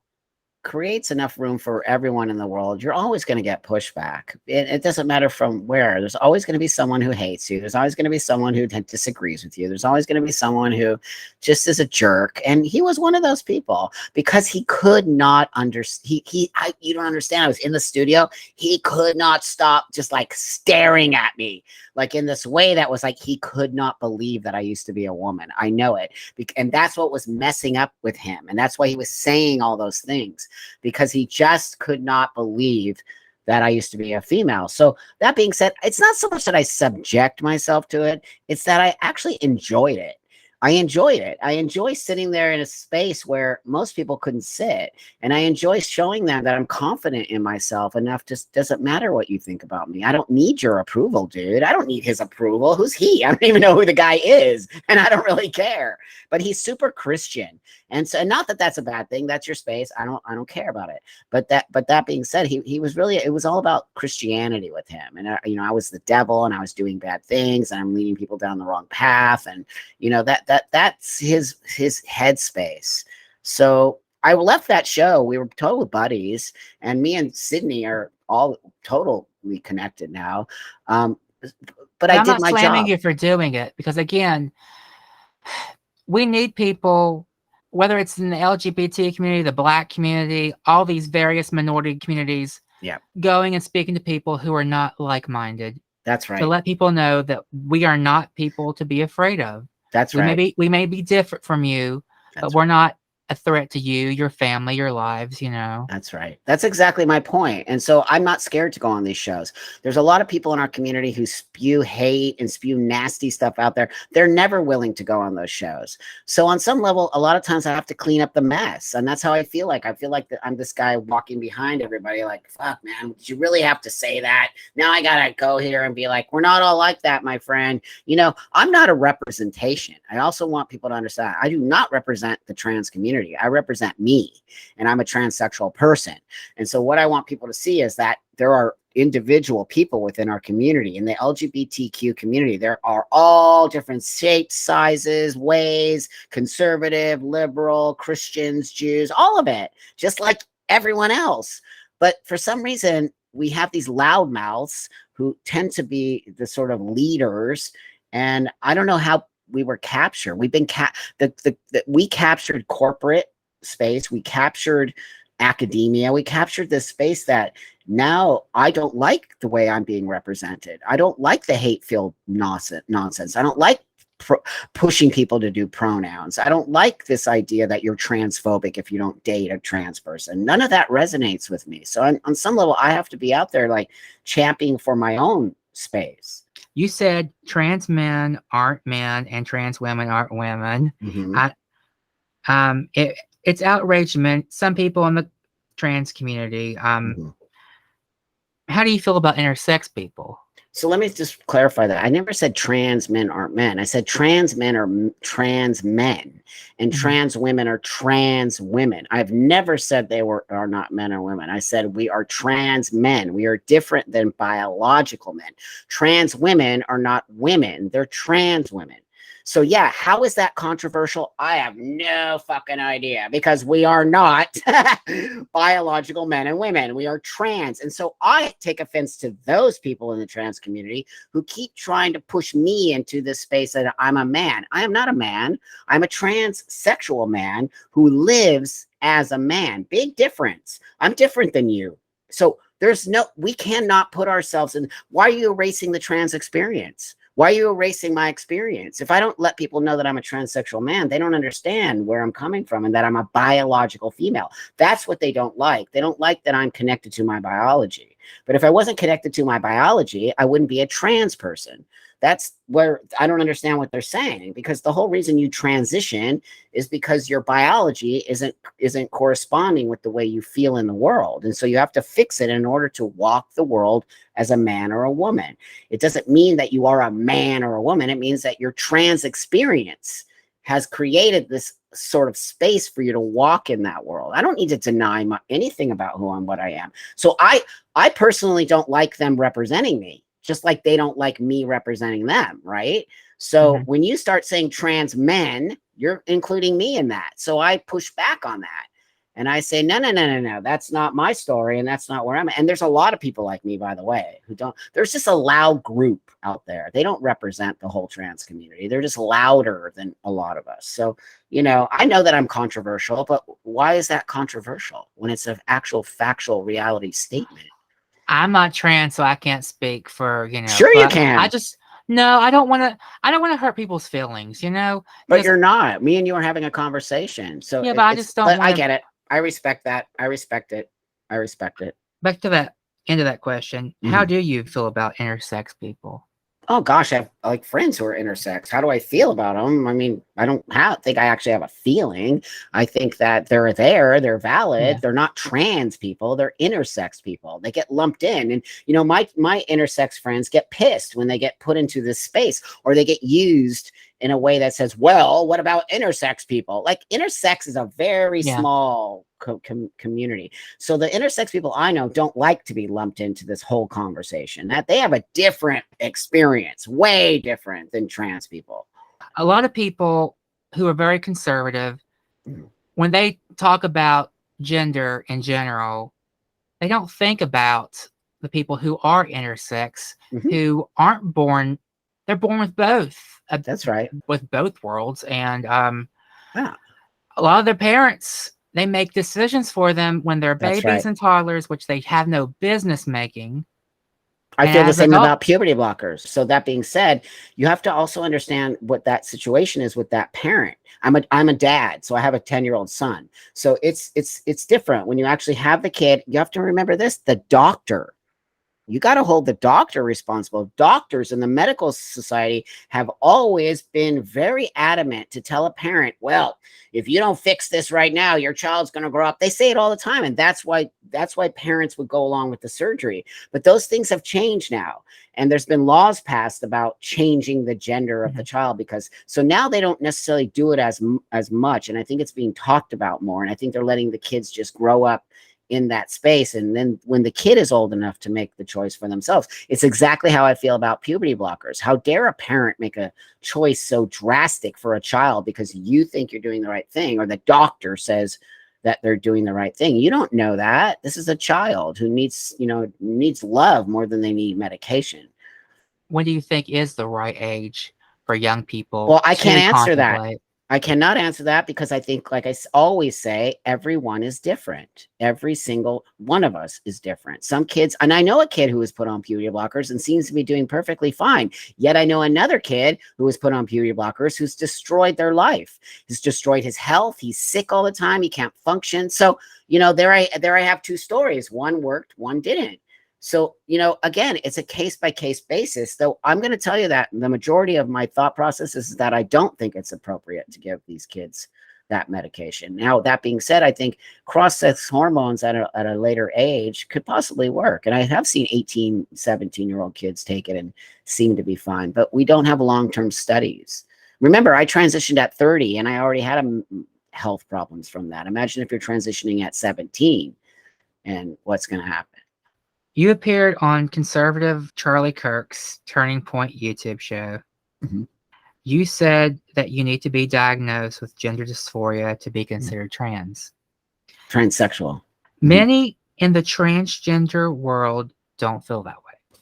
creates enough room for everyone in the world, you're always going to get pushback. It doesn't matter from where. There's always going to be someone who hates you. There's always going to be someone who disagrees with you. There's always going to be someone who just is a jerk. And he was one of those people, because he could not understand. You don't understand. I was in the studio. He could not stop just like staring at me, like in this way that was like, he could not believe that I used to be a woman. I know it. And that's what was messing up with him. And that's why he was saying all those things, because he just could not believe that I used to be a female. So that being said, it's not so much that I subject myself to it. It's that I actually enjoyed it. I enjoyed it. I enjoy sitting there in a space where most people couldn't sit. And I enjoy showing them that I'm confident in myself enough. Just doesn't matter what you think about me. I don't need your approval, dude. I don't need his approval. Who's he? I don't even know who the guy is. And I don't really care. But he's super Christian. And so, not that that's a bad thing. That's your space. I don't care about it. But that being said, he was really, it was all about Christianity with him. And I was the devil, and I was doing bad things, and I'm leading people down the wrong path. And that's his headspace. So I left that show. We were total buddies, and me and Sydney are all totally connected now. But I did my job. I'm not slamming you for doing it, because again, we need people, whether it's in the LGBT community, the Black community, all these various minority communities. Yeah. going and speaking to people who are not like-minded That's to right. let people know that we are not people to be afraid of. That's right. We may be different from you, but That's we're right. not a threat to you, your family, your lives, you know. That's right. That's exactly my point. And so I'm not scared to go on these shows. There's a lot of people in our community who spew hate and spew nasty stuff out there. They're never willing to go on those shows. So on some level, a lot of times I have to clean up the mess. And that's how I feel like. I feel like I'm this guy walking behind everybody like, fuck, man, did you really have to say that? Now I got to go here and be like, we're not all like that, my friend. You know, I'm not a representation. I also want people to understand I do not represent the trans community. I represent me, and I'm a transsexual person. And so what I want people to see is that there are individual people within our community. In the LGBTQ community, there are all different shapes, sizes, ways, conservative, liberal, Christians, Jews, all of it, just like everyone else. But for some reason, we have these loudmouths who tend to be the sort of leaders. And I don't know how we were captured. We've been we captured corporate space. We captured academia. We captured this space that now I don't like the way I'm being represented. I don't like the hate-filled nonsense. I don't like pushing people to do pronouns. I don't like this idea that you're transphobic if you don't date a trans person. None of that resonates with me. So on some level, I have to be out there like championing for my own space. You said trans men aren't men and trans women aren't women. Mm-hmm. It's outraged some people in the trans community. Mm-hmm. How do you feel about intersex people? So let me just clarify that. I never said trans men aren't men. I said trans men are trans men and trans women are trans women. I've never said they are not men or women. I said we are trans men. We are different than biological men. Trans women are not women. They're trans women. So yeah, how is that controversial? I have no fucking idea, because we are not biological men and women. We are trans. And so I take offense to those people in the trans community who keep trying to push me into this space that I'm a man. I am not a man. I'm a transsexual man who lives as a man. Big difference. I'm different than you. So we cannot put ourselves in. Why are you erasing the trans experience? Why are you erasing my experience? If I don't let people know that I'm a transsexual man, they don't understand where I'm coming from and that I'm a biological female. That's what they don't like. They don't like that I'm connected to my biology. But if I wasn't connected to my biology, I wouldn't be a trans person. That's where I don't understand what they're saying, because the whole reason you transition is because your biology isn't corresponding with the way you feel in the world. And so you have to fix it in order to walk the world as a man or a woman. It doesn't mean that you are a man or a woman. It means that your trans experience has created this sort of space for you to walk in that world. I don't need to deny anything about who I'm, what I am. So I personally don't like them representing me, just like they don't like me representing them, right? So when you start saying trans men, you're including me in that. So I push back on that. And I say, no, that's not my story. And that's not where I'm at. And there's a lot of people like me, by the way, who don't. There's just a loud group out there. They don't represent the whole trans community. They're just louder than a lot of us. So, you know, I know that I'm controversial, but why is that controversial when it's an actual factual reality statement? I'm not trans, so I can't speak for, you know. Sure you can. I don't want to hurt people's feelings, you know. But you're not. Me and you are having a conversation. So yeah, but I just don't want to. I get it. I respect that. I respect it. Back to that end of that question. How do you feel about intersex people? Oh gosh, I have like friends who are intersex. How do I feel about them? I mean, I don't think I actually have a feeling. I think that they're there, they're valid. Yeah. They're not trans people, they're intersex people. They get lumped in. And you know, my intersex friends get pissed when they get put into this space, or they get used in a way that says, well, what about intersex people? Like intersex is a very small community. So the intersex people I know don't like to be lumped into this whole conversation, that they have a different experience, way different than trans people. A lot of people who are very conservative, when they talk about gender in general, they don't think about the people who are intersex, who aren't born. They're born with both. That's right. With both worlds. And a lot of their parents They make decisions for them when they're That's babies right. and toddlers, which they have no business making. I And feel the as same adults, about puberty blockers. So that being said, you have to also understand what that situation is with that parent. I'm a dad, so I have a 10-year-old son. So it's different when you actually have the kid. You have to remember this: the doctor. You got to hold the doctor responsible. Doctors in the medical society have always been very adamant to tell a parent, well, if you don't fix this right now, your child's going to grow up. They say it all the time, and that's why parents would go along with the surgery. But those things have changed now, and there's been laws passed about changing the gender of the child, because so now they don't necessarily do it as much, and I think it's being talked about more, and I think they're letting the kids just grow up in that space. And then when the kid is old enough to make the choice for themselves, it's exactly how I feel about puberty blockers. How dare a parent make a choice so drastic for a child because you think you're doing the right thing, or the doctor says that they're doing the right thing? You don't know that. This is a child who needs love more than they need medication. what do you think is the right age for young people Well, I can't to answer that. contemplate? I cannot answer that because I think, like I always say, everyone is different. Every single one of us is different. Some kids, and I know a kid who was put on puberty blockers and seems to be doing perfectly fine. Yet I know another kid who was put on puberty blockers who's destroyed their life. He's destroyed his health. He's sick all the time. He can't function. So, there I have two stories. One worked, one didn't. So, again, it's a case by case basis, though I'm going to tell you that the majority of my thought process is that I don't think it's appropriate to give these kids that medication. Now, that being said, I think cross-sex hormones at a later age could possibly work. And I have seen 18, 17-year-old kids take it and seem to be fine, but we don't have long-term studies. Remember, I transitioned at 30 and I already had health problems from that. Imagine if you're transitioning at 17 and what's going to happen. You appeared on conservative Charlie Kirk's Turning Point YouTube show. Mhm. You said that you need to be diagnosed with gender dysphoria to be considered trans. Transsexual. Many in the transgender world don't feel that way.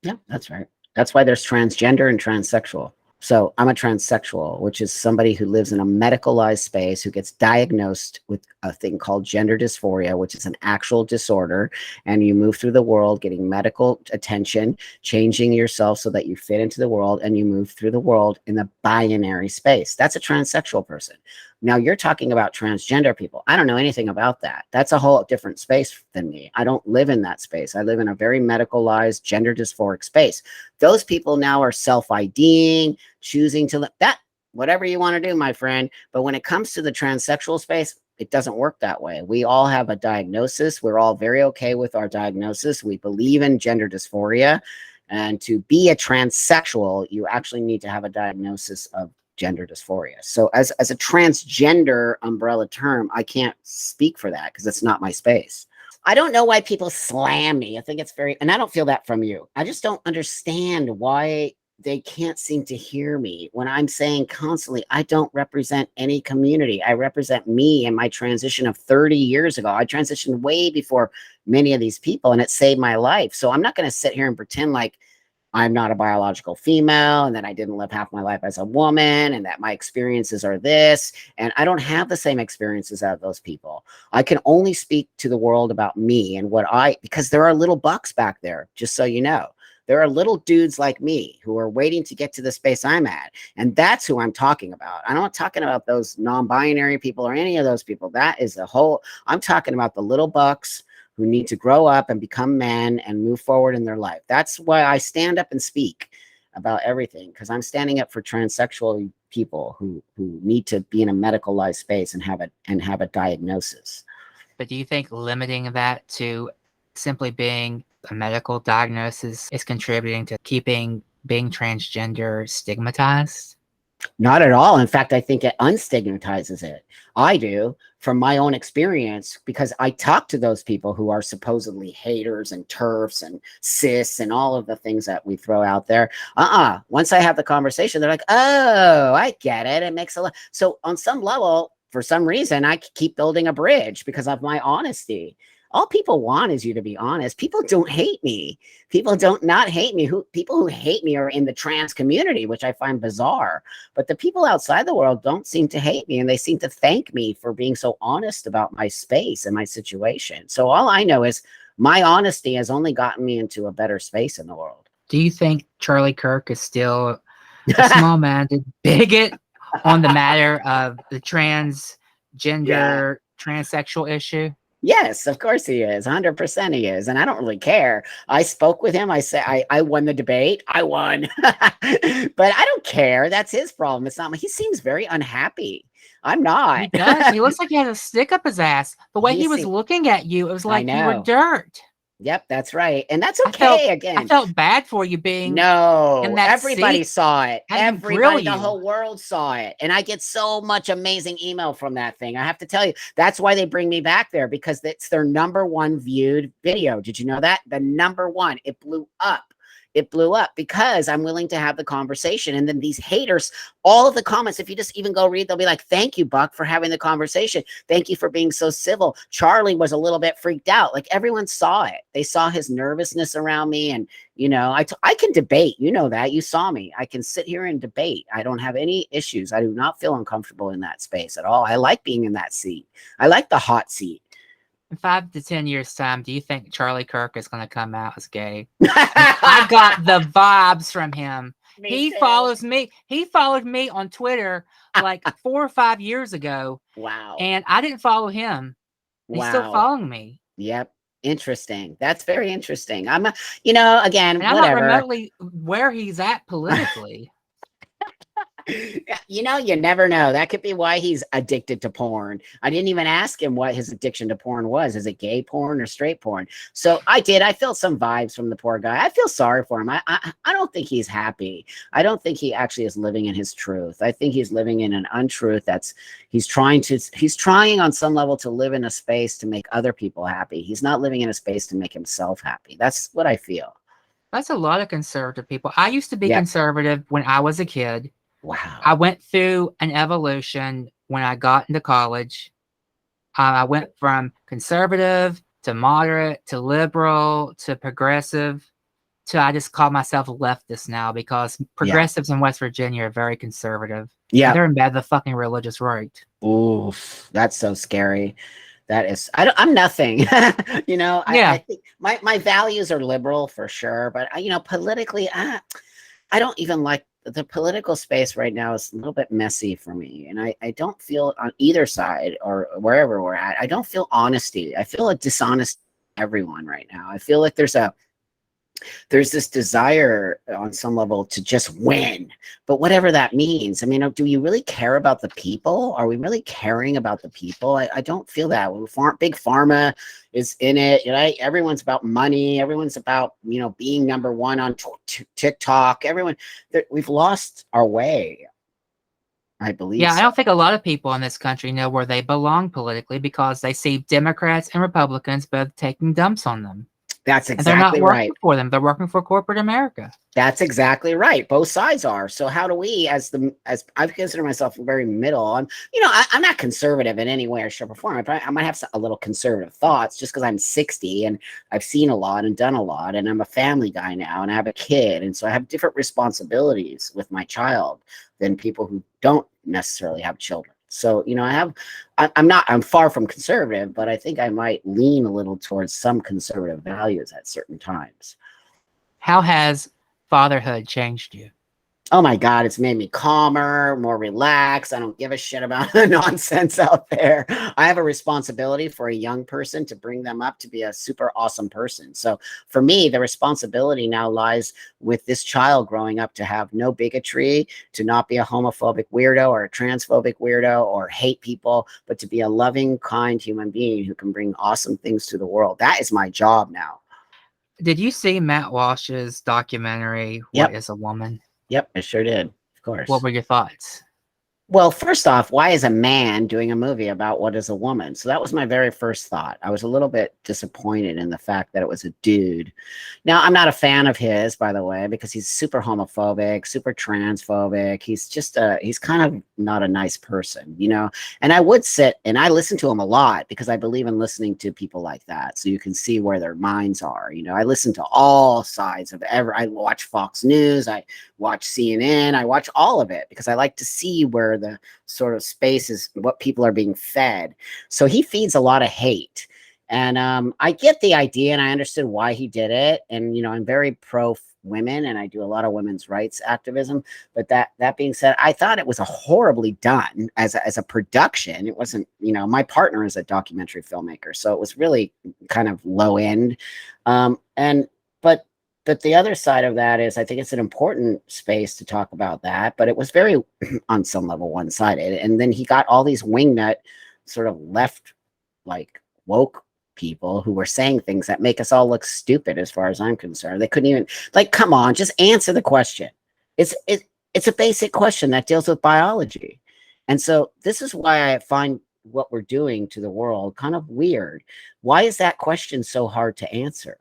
Yeah, that's right. That's why there's transgender and transsexual. So I'm a transsexual, which is somebody who lives in a medicalized space, who gets diagnosed with a thing called gender dysphoria, which is an actual disorder. And you move through the world getting medical attention, changing yourself so that you fit into the world, and you move through the world in the binary space. That's a transsexual person. Now you're talking about transgender people. I don't know anything about that. That's a whole different space than me. I don't live in that space. I live in a very medicalized, gender dysphoric space. Those people now are self-IDing, choosing to live that, whatever you want to do, my friend. But when it comes to the transsexual space, it doesn't work that way. We all have a diagnosis. We're all very okay with our diagnosis. We believe in gender dysphoria. And to be a transsexual, you actually need to have a diagnosis of gender dysphoria. So as a transgender umbrella term, I can't speak for that because it's not my space. I don't know why people slam me. I think it's and I don't feel that from you. I just don't understand why they can't seem to hear me when I'm saying constantly, I don't represent any community. I represent me and my transition of 30 years ago. I transitioned way before many of these people, and it saved my life. So I'm not going to sit here and pretend like I'm not a biological female, and that I didn't live half my life as a woman, and that my experiences are this. And I don't have the same experiences as those people. I can only speak to the world about me and because there are little bucks back there, just so you know. There are little dudes like me who are waiting to get to the space I'm at. And that's who I'm talking about. I'm not talking about those non-binary people or any of those people. That is I'm talking about the little bucks who need to grow up and become men and move forward in their life. That's why I stand up and speak about everything, because I'm standing up for transsexual people who need to be in a medicalized space and have a diagnosis. But do you think limiting that to simply being a medical diagnosis is contributing to keeping being transgender stigmatized? Not at all. In fact, I think it unstigmatizes it. I do, from my own experience, because I talk to those people who are supposedly haters and turfs and cis and all of the things that we throw out there. Once I have the conversation, they're like, oh, I get it. It makes a lot. So on some level, for some reason, I keep building a bridge because of my honesty. all people want is you to be honest. People don't hate me. People don't not hate me. People who hate me are in the trans community, which I find bizarre. But the people outside the world don't seem to hate me, and they seem to thank me for being so honest about my space and my situation. So all I know is my honesty has only gotten me into a better space in the world. Do you think Charlie Kirk is still a small-minded bigot on the matter of the transgender, transsexual issue? Yes, of course he is. 100% he is. And I don't really care. I spoke with him. I said, I won the debate. I won. But I don't care. That's his problem. It's not. He seems very unhappy. I'm not. He does. He looks like he has a stick up his ass. The way he was looking at you, it was like you were dirt. Yep, that's right. And that's okay. I felt bad for you being in that everybody seat. saw it. Everybody, the you. whole world saw it. And I get so much amazing email from that thing. I have to tell you, that's why they bring me back there, because it's their #1 viewed video. Did you know that? The #1. It blew up. It blew up because I'm willing to have the conversation. And then these haters, all of the comments, if you just even go read, they'll be like, thank you, Buck, for having the conversation. Thank you for being so civil. Charlie was a little bit freaked out. Like, everyone saw it. They saw his nervousness around me. And, you know, I can debate. You know that. You saw me. I can sit here and debate. I don't have any issues. I do not feel uncomfortable in that space at all. I like being in that seat. I like the hot seat. In 5 to 10 years' time, do you think Charlie Kirk is going to come out as gay? I got the vibes from him. He follows me. He followed me on Twitter like 4 or 5 years ago. Wow. And I didn't follow him. He's still following me. Yep. Interesting. That's very interesting. I'm, you know, again, and I'm whatever. not remotely where he's at politically. You know, you never know. That could be why he's addicted to porn. I didn't even ask him what his addiction to porn was. Is it gay porn or straight porn? So I did. I felt some vibes from the poor guy. I feel sorry for him. I don't think he's happy. I don't think he actually is living in his truth. I think he's living in an untruth. He's trying on some level to live in a space to make other people happy. He's not living in a space to make himself happy. That's what I feel. That's a lot of conservative people. I used to be conservative when I was a kid. Wow. I went through an evolution when I got into college. I went from conservative to moderate to liberal to progressive to I just call myself a leftist now because progressives in West Virginia are very conservative. Yeah. They're in bed the fucking religious right. Oof. That's so scary. That is, I'm nothing, you know, I think my values are liberal for sure, but you know, politically, I don't even like the political space right now is a little bit messy for me. And I don't feel on either side or wherever we're at, I don't feel honesty. I feel a dishonest everyone right now. I feel like there's this desire on some level to just win, but whatever that means. I mean, do you really care about the people? Are we really caring about the people? I don't feel that. When Big Pharma is in it, you know, everyone's about money. Everyone's about, you know, being #1 on TikTok. We've lost our way. I believe. Yeah, I don't think a lot of people in this country know where they belong politically because they see Democrats and Republicans both taking dumps on them. That's exactly right. They're not working right. for them. They're working for corporate America. That's exactly right. Both sides are. So how do we, as I consider myself very middle, I'm not conservative in any way or shape or form. I might have a little conservative thoughts just because I'm 60 and I've seen a lot and done a lot, and I'm a family guy now and I have a kid, and so I have different responsibilities with my child than people who don't necessarily have children. So, you know, I'm far from conservative, but I think I might lean a little towards some conservative values at certain times. How has fatherhood changed you? Oh my God, it's made me calmer, more relaxed. I don't give a shit about the nonsense out there. I have a responsibility for a young person to bring them up to be a super awesome person. So for me, the responsibility now lies with this child growing up to have no bigotry, to not be a homophobic weirdo or a transphobic weirdo or hate people, but to be a loving, kind human being who can bring awesome things to the world. That is my job now. Did you see Matt Walsh's documentary, What is a Woman? Yep, I sure did. Of course. What were your thoughts? Well, first off, why is a man doing a movie about what is a woman? So that was my very first thought. I was a little bit disappointed in the fact that it was a dude. Now, I'm not a fan of his, by the way, because he's super homophobic, super transphobic. He's kind of not a nice person, you know? And I would sit and I listen to him a lot because I believe in listening to people like that. So you can see where their minds are. You know, I listen to all sides of I watch Fox News, I watch CNN, I watch all of it because I like to see where the sort of space is, what people are being fed. So he feeds a lot of hate. And I get the idea and I understood why he did it. And, you know, I'm very pro women and I do a lot of women's rights activism. But that being said, I thought it was a horribly done as a production. It wasn't, you know, my partner is a documentary filmmaker. So it was really kind of low end. But the other side of that is I think it's an important space to talk about that, but it was very on some level one-sided. And then he got all these wingnut sort of left like woke people who were saying things that make us all look stupid as far as I'm concerned. They couldn't even like, come on, just answer the question. It's a basic question that deals with biology. And so this is why I find what we're doing to the world kind of weird. Why is that question so hard to answer?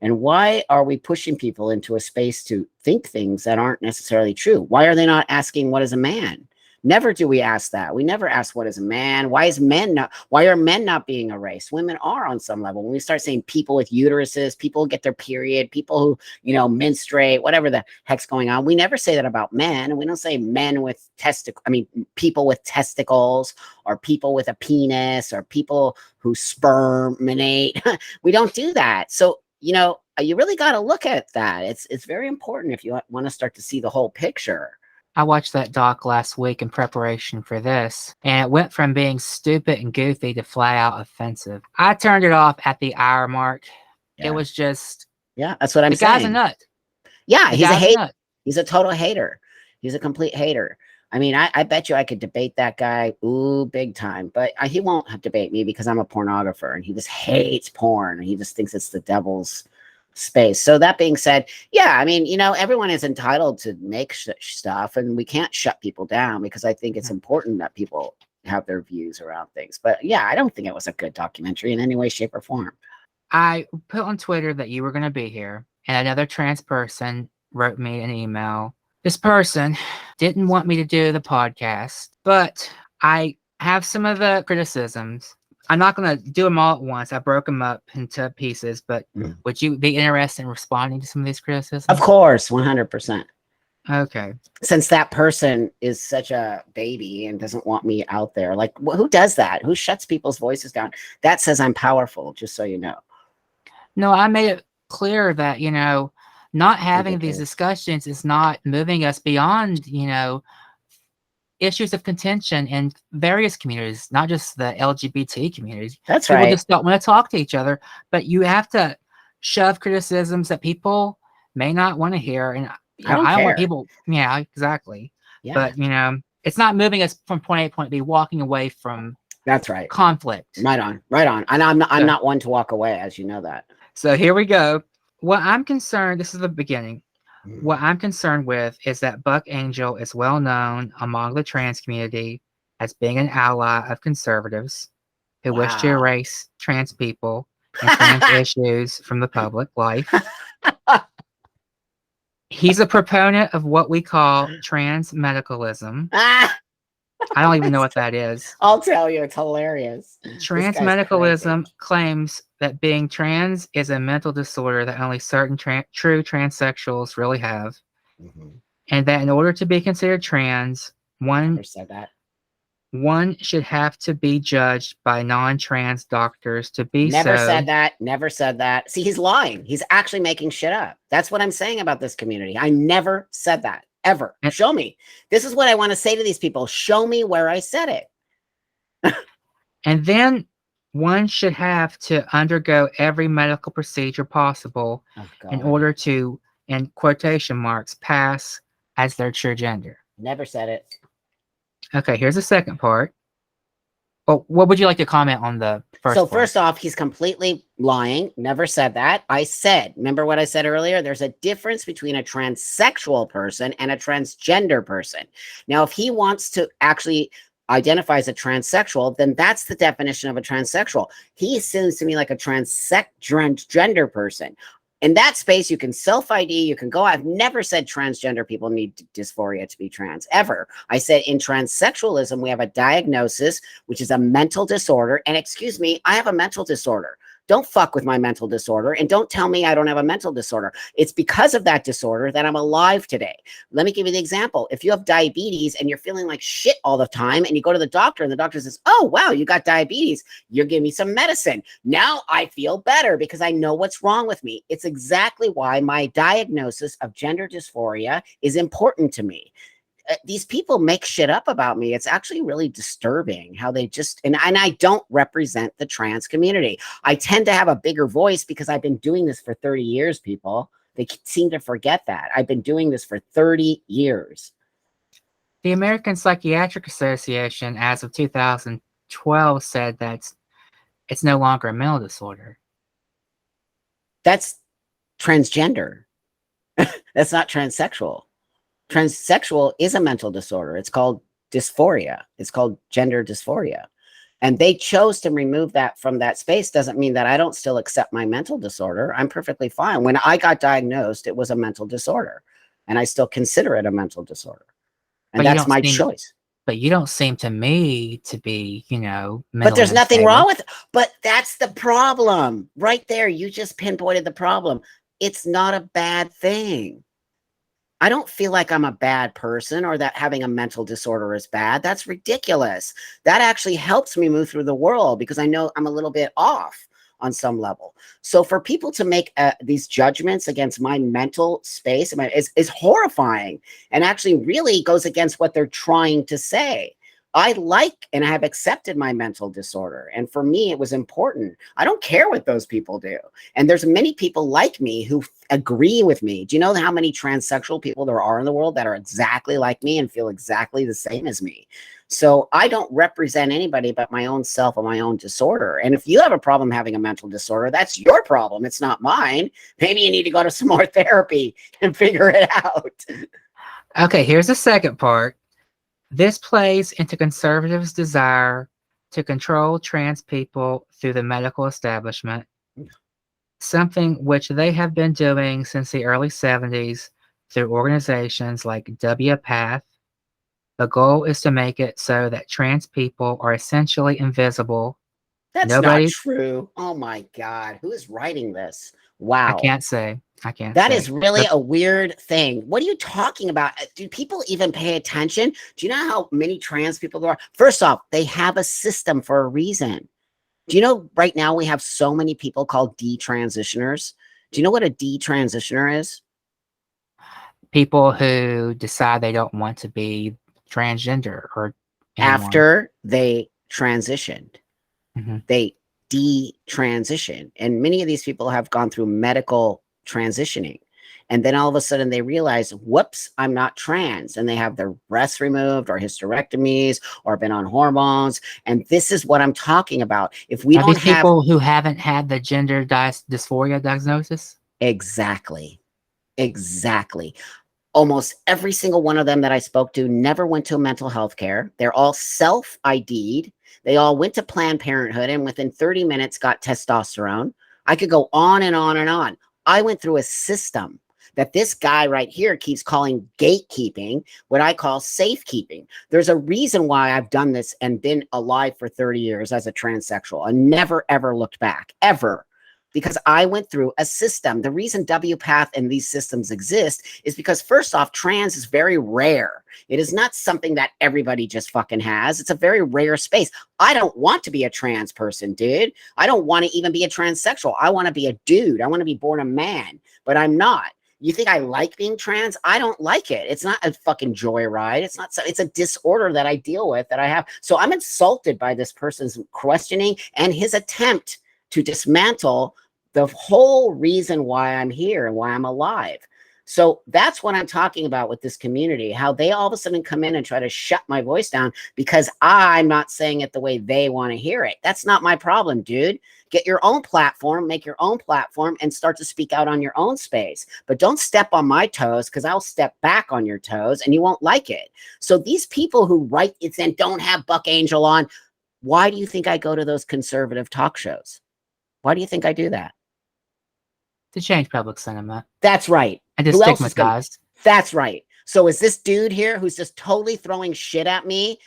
And why are we pushing people into a space to think things that aren't necessarily true? Why are they not asking what is a man? Never do we ask that. We never ask what is a man. Why are men not being erased? Women are on some level. When we start saying people with uteruses, people get their period, people who, you know, menstruate, whatever the heck's going on. We never say that about men. And we don't say men with people with testicles or people with a penis or people who sperminate. We don't do that. So, you know, you really got to look at that. It's very important if you want to start to see the whole picture. I watched that doc last week in preparation for this, and it went from being stupid and goofy to flat out offensive. I turned it off at the hour mark. Yeah. It was just, yeah, that's what I'm the saying. guy's a nut. Yeah, The he's a guy's hater. nut. He's a total hater. He's a complete hater. I mean, I bet you I could debate that guy, big time. But he won't have to debate me because I'm a pornographer and he just hates porn. And he just thinks it's the devil's space. So that being said, yeah, I mean, you know, everyone is entitled to make stuff and we can't shut people down because I think it's important that people have their views around things. But yeah, I don't think it was a good documentary in any way, shape, or form. I put on Twitter that you were going to be here, and another trans person wrote me an email. This person didn't want me to do the podcast, but I have some of the criticisms. I'm not going to do them all at once. I broke them up into pieces, but would you be interested in responding to some of these criticisms? Of course, 100%. Okay. Since that person is such a baby and doesn't want me out there, like who does that? Who shuts people's voices down? That says I'm powerful, just so you know. No, I made it clear that, you know, not having these discussions is not moving us beyond, you know, issues of contention in various communities, not just the LGBT communities. That's people right. Just don't want to talk to each other, but you have to shove criticisms that people may not want to hear. And I don't want care. people, yeah, exactly. Yeah. But, you know, it's not moving us from point A to point B, walking away from That's right. conflict. Right on. And I'm not one to walk away, as you know that. So here we go. What I'm concerned, this is the beginning. What I'm concerned with is that Buck Angel is well known among the trans community as being an ally of conservatives who wish to erase trans people and trans issues from the public life. He's a proponent of what we call trans medicalism. I don't even know what that is. I'll tell you, it's hilarious. Trans medicalism claims that being trans is a mental disorder that only certain true transsexuals really have. And that in order to be considered trans, one should have to be judged by non-trans doctors to be Never said that. See, he's lying. He's actually making shit up. That's what I'm saying about this community. I never said that. Ever. Show me. This is what I want to say to these people. Show me where I said it. And then one should have to undergo every medical procedure possible in order to, in quotation marks, pass as their true gender. Never said it. Okay, here's the second part. Well, what would you like to comment on the first So part? first off, he's completely lying. Never said that. I said, remember what I said earlier? There's a difference between a transsexual person and a transgender person. Now, if he wants to actually identify as a transsexual, then that's the definition of a transsexual. He seems to me like a transgender person. In that space, you can self-ID, you can go. I've never said transgender people need dysphoria to be trans, ever. I said in transsexualism, we have a diagnosis, which is a mental disorder. And excuse me, I have a mental disorder. Don't fuck with my mental disorder, and don't tell me I don't have a mental disorder. It's because of that disorder that I'm alive today. Let me give you the example. If you have diabetes and you're feeling like shit all the time, and you go to the doctor and the doctor says, oh, wow, you got diabetes. You're giving me some medicine. Now I feel better because I know what's wrong with me. It's exactly why my diagnosis of gender dysphoria is important to me. These people make shit up about me. It's actually really disturbing how they just, and I don't represent the trans community. I tend to have a bigger voice because I've been doing this for 30 years, people. They seem to forget that. I've been doing this for 30 years. The American Psychiatric Association, as of 2012, said that it's no longer a mental disorder. That's transgender. That's not transsexual. Transsexual is a mental disorder. It's called dysphoria. It's called gender dysphoria. And they chose to remove that from that space. Doesn't mean that I don't still accept my mental disorder. I'm perfectly fine. When I got diagnosed, it was a mental disorder. And I still consider it a mental disorder. And that's my choice. But you don't seem to me to be, mentally But there's nothing unstable. wrong with it. But that's the problem. Right there. You just pinpointed the problem. It's not a bad thing. I don't feel like I'm a bad person or that having a mental disorder is bad. That's ridiculous. That actually helps me move through the world because I know I'm a little bit off on some level. So for people to make these judgments against my mental space is horrifying and actually really goes against what they're trying to say. I like and I have accepted my mental disorder. And for me, it was important. I don't care what those people do. And there's many people like me who agree with me. Do you know how many transsexual people there are in the world that are exactly like me and feel exactly the same as me? So I don't represent anybody but my own self and my own disorder. And if you have a problem having a mental disorder, that's your problem. It's not mine. Maybe you need to go to some more therapy and figure it out. Okay, here's the second part. This plays into conservatives' desire to control trans people through the medical establishment, something which they have been doing since the early 70s through organizations like WPATH. The goal is to make it so that trans people are essentially invisible. That's not true. Oh my God. Who is writing this? Wow. I can't say. That is really a weird thing. What are you talking about? Do people even pay attention? Do you know how many trans people there are? First off, they have a system for a reason. Do you know right now we have so many people called detransitioners? Do you know what a detransitioner is? People who decide they don't want to be transgender or anymore. After they transitioned. They detransition. And many of these people have gone through medical transitioning. And then all of a sudden they realize, whoops, I'm not trans. And they have their breasts removed or hysterectomies or been on hormones. And this is what I'm talking about. If we don't have people who haven't had the gender dysphoria diagnosis. Exactly. Almost every single one of them that I spoke to never went to mental health care. They're all self-ID'd. They all went to Planned Parenthood and within 30 minutes got testosterone. I could go on and on and on. I went through a system that this guy right here keeps calling gatekeeping, what I call safekeeping. There's a reason why I've done this and been alive for 30 years as a transsexual and never, ever looked back, ever. Because I went through a system. The reason WPATH and these systems exist is because, first off, trans is very rare. It is not something that everybody just fucking has. It's a very rare space. I don't want to be a trans person, dude. I don't want to even be a transsexual. I want to be a dude. I want to be born a man, but I'm not. You think I like being trans? I don't like it. It's not a fucking joyride. It's a disorder that I deal with, that I have. So I'm insulted by this person's questioning and his attempt to dismantle the whole reason why I'm here and why I'm alive. So that's what I'm talking about with this community, how they all of a sudden come in and try to shut my voice down because I'm not saying it the way they want to hear it. That's not my problem, dude. Get your own platform, make your own platform, and start to speak out on your own space. But don't step on my toes, because I'll step back on your toes and you won't like it. So these people who write it and don't have Buck Angel on, why do you think I go to those conservative talk shows? Why do you think I do that? To change public sentiment. That's right. And to Who else is gonna? stigmatize. That's right. So is this dude here who's just totally throwing shit at me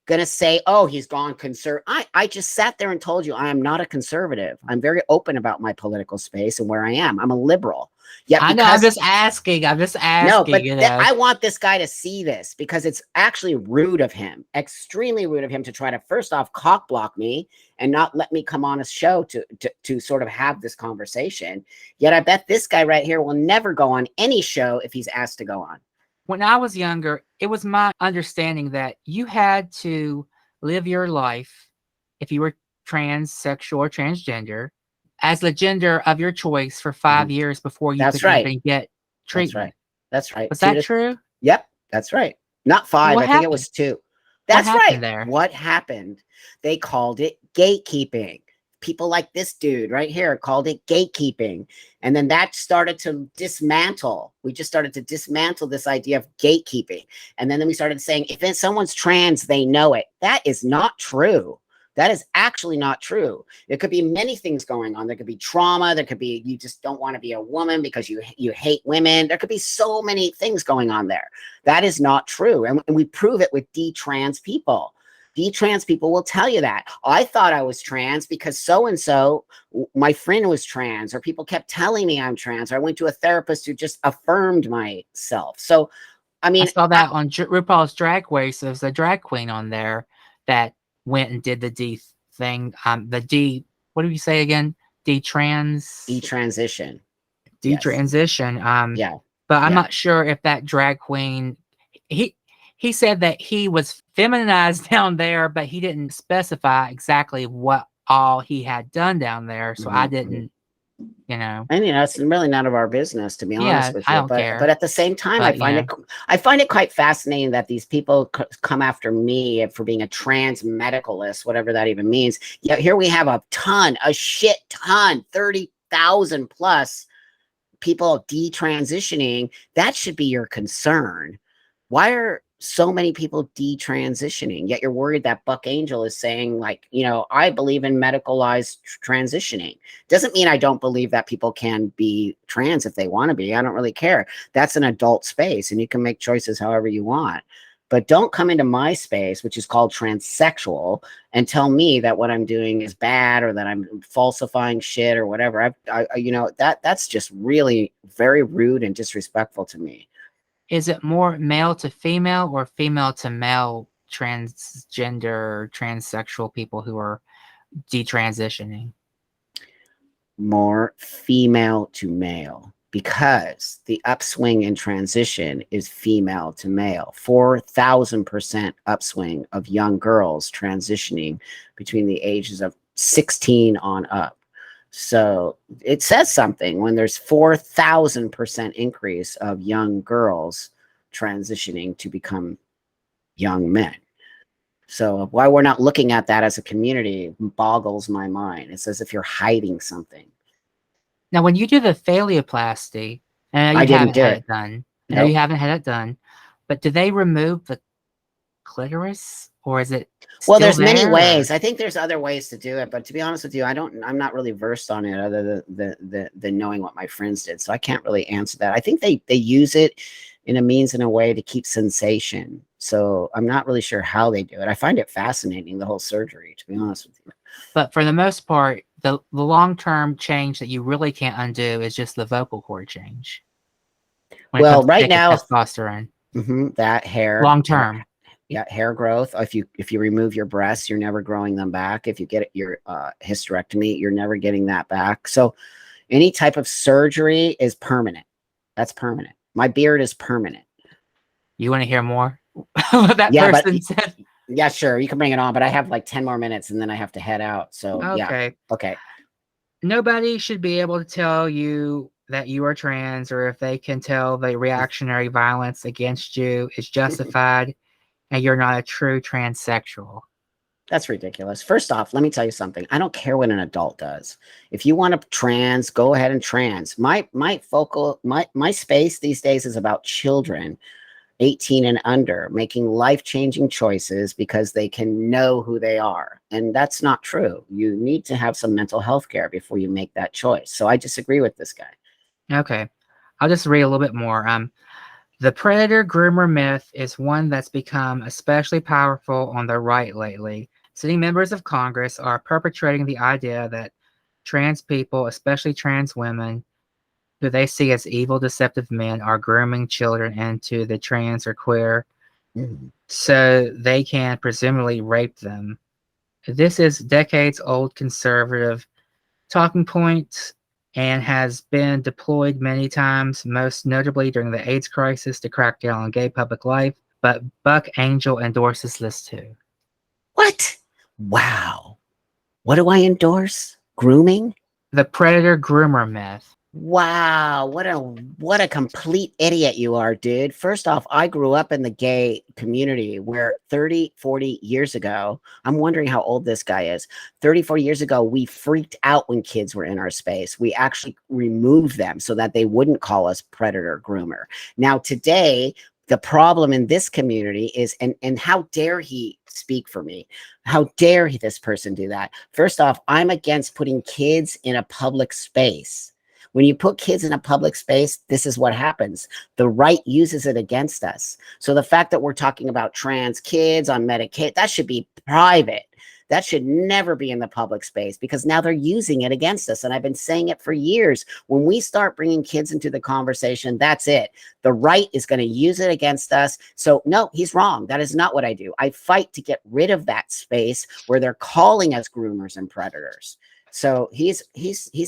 gonna say, oh, he's gone conservative? I just sat there and told you I am not a conservative. I'm very open about my political space and where I am. I'm a liberal. Yeah, I know. I'm just asking. I'm just asking. no, but you know. I want this guy to see this because it's actually rude of him, extremely rude of him, to try to first off cock block me and not let me come on a show to sort of have this conversation. Yet I bet this guy right here will never go on any show if he's asked to go on. When I was younger, it was my understanding that you had to live your life, if you were transsexual or transgender, as the gender of your choice for 5 years before you could even get treatment. That's right. Was that true? Yep, that's right. Not 5. I think it was 2. That's right. There? What happened? They called it gatekeeping. People like this dude right here called it gatekeeping. And then that started to dismantle. We just started to dismantle this idea of gatekeeping. And then we started saying, if someone's trans, they know it. That is not true. That is actually not true. There could be many things going on. There could be trauma. There could be, you just don't want to be a woman because you hate women. There could be so many things going on there. That is not true. And we prove it with D-trans people. D-trans people will tell you that. I thought I was trans because so-and-so, my friend was trans, or people kept telling me I'm trans, or I went to a therapist who just affirmed myself. So, I mean, I saw that on RuPaul's Drag Race. There's a drag queen on there that went and did the D thing. The D, what do you say again? Detransition. Detransition. Yeah. But I'm not sure if that drag queen, he said that he was feminized down there, but he didn't specify exactly what all he had done down there. So I didn't, you know. And it's really none of our business, to be honest with you. I don't care. But at the same time, I find it quite fascinating that these people come after me for being a trans medicalist, whatever that even means. Yeah, here we have a shit ton, 30,000 plus people detransitioning. That should be your concern. Why are so many people detransitioning, yet you're worried that Buck Angel is saying, like, I believe in medicalized transitioning. Doesn't mean I don't believe that people can be trans if they want to be. I don't really care. That's an adult space and you can make choices however you want. But don't come into my space, which is called transsexual, and tell me that what I'm doing is bad or that I'm falsifying shit or whatever. That's just really very rude and disrespectful to me. Is it more male to female or female to male transgender, transsexual people who are detransitioning? More female to male, because the upswing in transition is female to male. 4,000% upswing of young girls transitioning between the ages of 16 on up. So it says something when there's 4,000% increase of young girls transitioning to become young men. So why we're not looking at that as a community boggles my mind. It's as if you're hiding something. Now, when you do the phalloplasty, and I didn't do it. Done. I know you haven't had it done, but do they remove the clitoris, or is it? Well, there's many ways. I think there's other ways to do it, but to be honest with you, I'm not really versed on it other than knowing what my friends did. So I can't really answer that. I think they use it in a means and a way to keep sensation. So I'm not really sure how they do it. I find it fascinating, the whole surgery, to be honest with you. But for the most part, the long-term change that you really can't undo is just the vocal cord change. Well, right now, testosterone. That hair. Long-term. Yeah, hair growth. If you remove your breasts, you're never growing them back. If you get your hysterectomy, you're never getting that back. So any type of surgery is permanent. That's permanent. My beard is permanent. You want to hear more? What that person said? Yeah, sure. You can bring it on, but I have like 10 more minutes and then I have to head out. So okay. Yeah. Okay. Nobody should be able to tell you that you are trans, or if they can tell the reactionary violence against you is justified and you're not a true transsexual. That's ridiculous. First off, let me tell you something. I don't care what an adult does. If you want to trans, go ahead and trans. My space these days is about children 18 and under making life-changing choices because they can know who they are. And that's not true. You need to have some mental health care before you make that choice. So I disagree with this guy. Okay. I'll just read a little bit more. The predator groomer myth is one that's become especially powerful on the right lately. Sitting members of Congress are perpetrating the idea that trans people, especially trans women, who they see as evil, deceptive men, are grooming children into the trans or queer so they can presumably rape them. This is decades-old conservative talking point and has been deployed many times, most notably during the AIDS crisis to crack down on gay public life. But Buck Angel endorses this too. What? Wow. What do I endorse? Grooming? The predator groomer myth. Wow, what a complete idiot you are, dude. First off, I grew up in the gay community where 30, 40 years ago, I'm wondering how old this guy is. 30, 40 years ago, we freaked out when kids were in our space. We actually removed them so that they wouldn't call us predator groomer. Now, today, the problem in this community is, and how dare he speak for me? How dare this person do that? First off, I'm against putting kids in a public space. When you put kids in a public space, this is what happens. The right uses it against us. So the fact that we're talking about trans kids on Medicaid, that should be private. That should never be in the public space because now they're using it against us. And I've been saying it for years. When we start bringing kids into the conversation, that's it. The right is going to use it against us. So no, he's wrong. That is not what I do. I fight to get rid of that space where they're calling us groomers and predators. So he's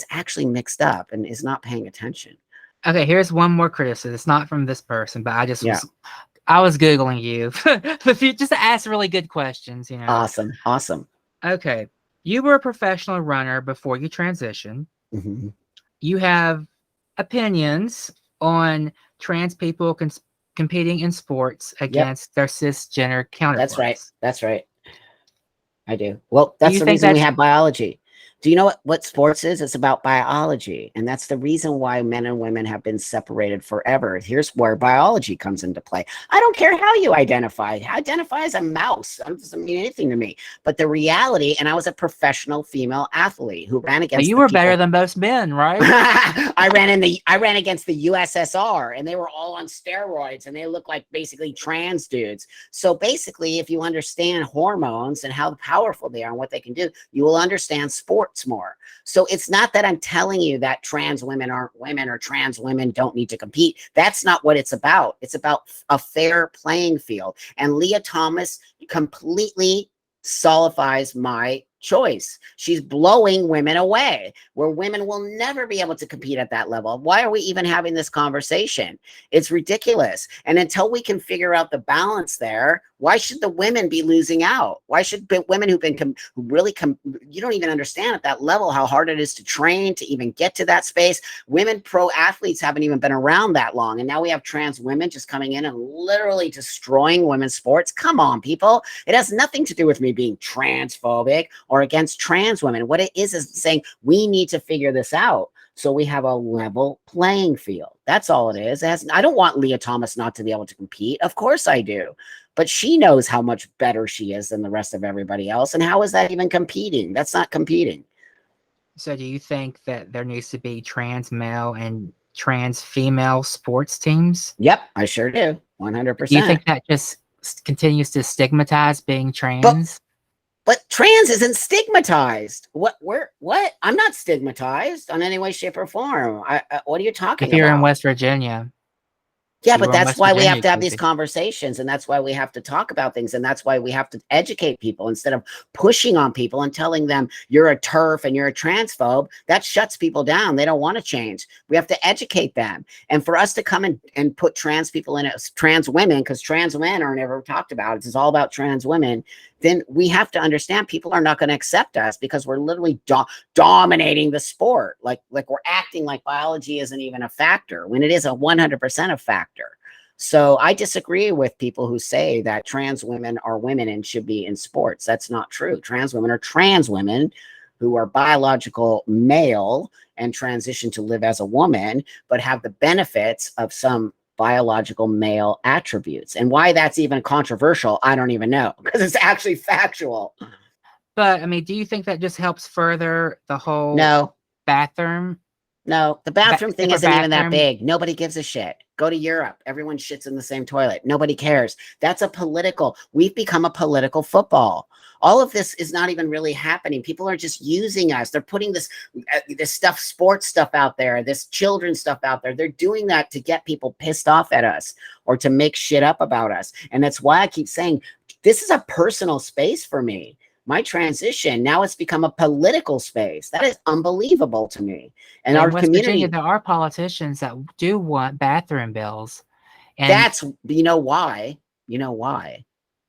actually mixed up and is not paying attention. Okay, here's one more criticism. It's not from this person, but I was Googling you just to ask really good questions, you know. Awesome. Okay. You were a professional runner before you transitioned. Mm-hmm. You have opinions on trans people competing in sports against their cisgender counterparts. That's right. I do. Well, that's the reason we have biology. Do you know what sports is? It's about biology. And that's the reason why men and women have been separated forever. Here's where biology comes into play. I don't care how you identify. Identify as a mouse. It doesn't mean anything to me. But the reality, and I was a professional female athlete who ran against you were better than most men, right? I ran against the USSR and they were all on steroids and they look like basically trans dudes. So basically, if you understand hormones and how powerful they are and what they can do, you will understand sports more. So it's not that I'm telling you that trans women aren't women or trans women don't need to compete. That's not what it's about. It's about a fair playing field. And Leah Thomas completely solidifies my choice. She's blowing women away, where women will never be able to compete at that level. Why are we even having this conversation? It's ridiculous. And until we can figure out the balance there, why should the women be losing out? Why should women you don't even understand at that level how hard it is to train to even get to that space. Women pro athletes haven't even been around that long. And now we have trans women just coming in and literally destroying women's sports. Come on, people. It has nothing to do with me being transphobic or against trans women. What it is saying we need to figure this out so we have a level playing field. That's all it is. I don't want Leah Thomas not to be able to compete. Of course I do. But she knows how much better she is than the rest of everybody else. And how is that even competing? That's not competing. So do you think that there needs to be trans male and trans female sports teams? Yep, I sure do. 100%. Do you think that just continues to stigmatize being trans? But trans isn't stigmatized. What? I'm not stigmatized in any way, shape, or form. What are you talking about? If you're in West Virginia. Yeah, but that's why we have to have these conversations, and that's why we have to talk about things, and that's why we have to educate people instead of pushing on people and telling them you're a TERF and you're a transphobe. That shuts people down. They don't want to change. We have to educate them. And for us to come and put trans people in it, trans women, because trans men are never talked about. It's all about trans women. then we have to understand people are not going to accept us because we're literally dominating the sport. Like we're acting like biology isn't even a factor when it is 100% a factor. So I disagree with people who say that trans women are women and should be in sports. That's not true. Trans women are trans women who are biological male and transition to live as a woman, but have the benefits of some biological male attributes. And why that's even controversial, I don't even know, because it's actually factual. But I mean, do you think that just helps further the whole No, bathroom? no, the bathroom thing isn't even that bathroom? big. Nobody gives a shit. Go to Europe. Everyone shits in the same toilet. Nobody cares. That's a political, we've become a political football. All of this is not even really happening. People are just using us. They're putting this stuff, sports stuff out there, this children's stuff out there. They're doing that to get people pissed off at us or to make shit up about us. And that's why I keep saying this is a personal space for me. My transition, now it's become a political space. That is unbelievable to me. And our West community, Virginia, there are politicians that do want bathroom bills. And that's, you know why? You know why?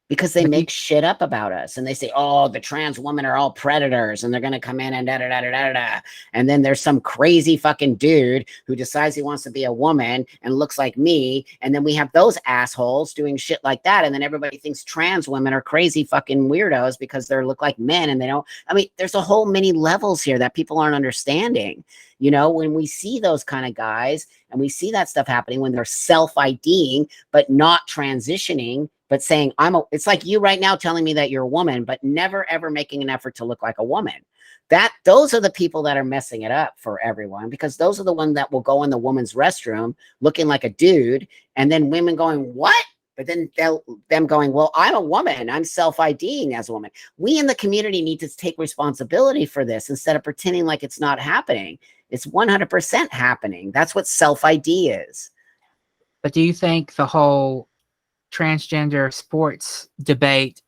Because they make shit up about us and they say, oh, the trans women are all predators and they're going to come in and da da da da da da. And then there's some crazy fucking dude who decides he wants to be a woman and looks like me. And then we have those assholes doing shit like that. And then everybody thinks trans women are crazy fucking weirdos because they look like men and they don't. I mean, there's a whole many levels here that people aren't understanding. You know, when we see those kind of guys and we see that stuff happening when they're self-IDing, but not transitioning, but saying, it's like you right now telling me that you're a woman, but never ever making an effort to look like a woman. Those are the people that are messing it up for everyone, because those are the ones that will go in the woman's restroom looking like a dude. And then women going, what? But then them going, well, I'm a woman. I'm self-IDing as a woman. We in the community need to take responsibility for this instead of pretending like it's not happening. It's 100% happening. That's what self-ID is. But do you think the whole transgender sports debate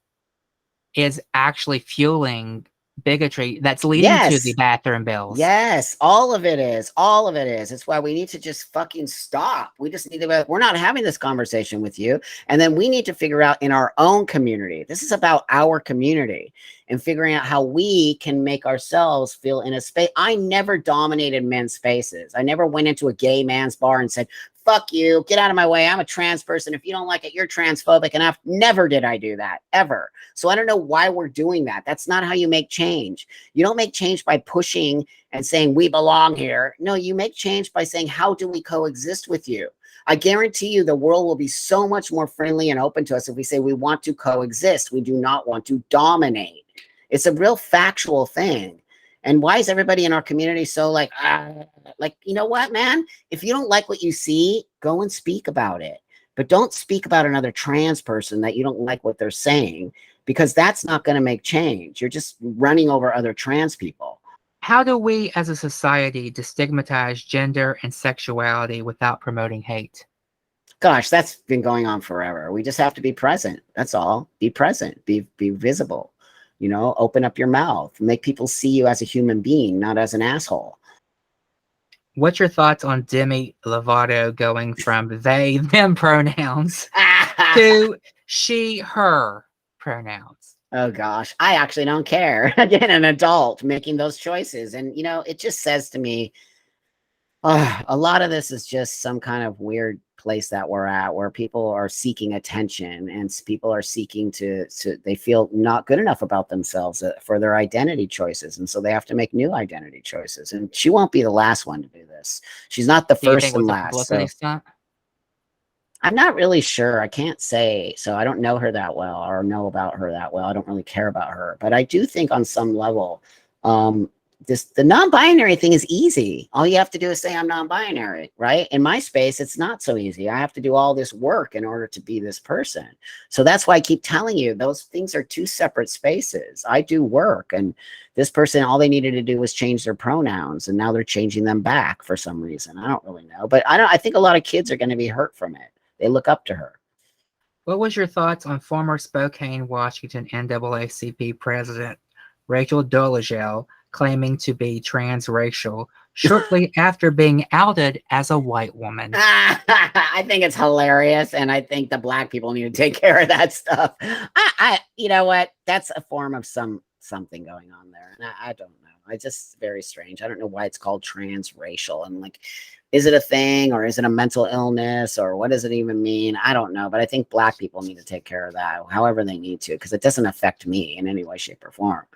is actually fueling bigotry that's leading to the bathroom bills? Yes, all of it is. All of it is. It's why we need to just fucking stop. We just need to, we're not having this conversation with you. And then we need to figure out in our own community. This is about our community and figuring out how we can make ourselves feel in a space. I never dominated men's spaces. I never went into a gay man's bar and said, fuck you, get out of my way. I'm a trans person. If you don't like it, you're transphobic enough. Never did I do that, ever. So I don't know why we're doing that. That's not how you make change. You don't make change by pushing and saying we belong here. No, you make change by saying, how do we coexist with you? I guarantee you the world will be so much more friendly and open to us if we say we want to coexist. We do not want to dominate. It's a real factual thing. And why is everybody in our community so like, you know what, man? If you don't like what you see, go and speak about it. But don't speak about another trans person that you don't like what they're saying, because that's not going to make change. You're just running over other trans people. How do we as a society destigmatize gender and sexuality without promoting hate? Gosh, that's been going on forever. We just have to be present. That's all. Be present. Be visible. You know, open up your mouth. Make people see you as a human being, not as an asshole. What's your thoughts on Demi Lovato going from they, them pronouns to she, her pronouns? Oh, gosh. I actually don't care. Again, an adult making those choices. And, you know, it just says to me, a lot of this is just some kind of weird place that we're at where people are seeking attention and people are seeking to they feel not good enough about themselves for their identity choices. And so they have to make new identity choices. And she won't be the last one to do this. She's not the first and last. So I'm not really sure. I can't say. So I don't know her that well or know about her that well. I don't really care about her. But I do think on some level, the non-binary thing is easy. All you have to do is say I'm non-binary, right? In my space, it's not so easy. I have to do all this work in order to be this person. So that's why I keep telling you those things are two separate spaces. I do work, and this person, all they needed to do was change their pronouns, and now they're changing them back for some reason. I don't really know, but I think a lot of kids are going to be hurt from it. They look up to her. What was your thoughts on former Spokane, Washington NAACP president Rachel Dolezal claiming to be transracial shortly after being outed as a white woman. I think it's hilarious, and I think the black people need to take care of that stuff. You know what? That's a form of something going on there, and I don't know. It's just very strange. I don't know why it's called transracial, and like, is it a thing or is it a mental illness or what does it even mean? I don't know, but I think black people need to take care of that, however they need to, because it doesn't affect me in any way, shape, or form.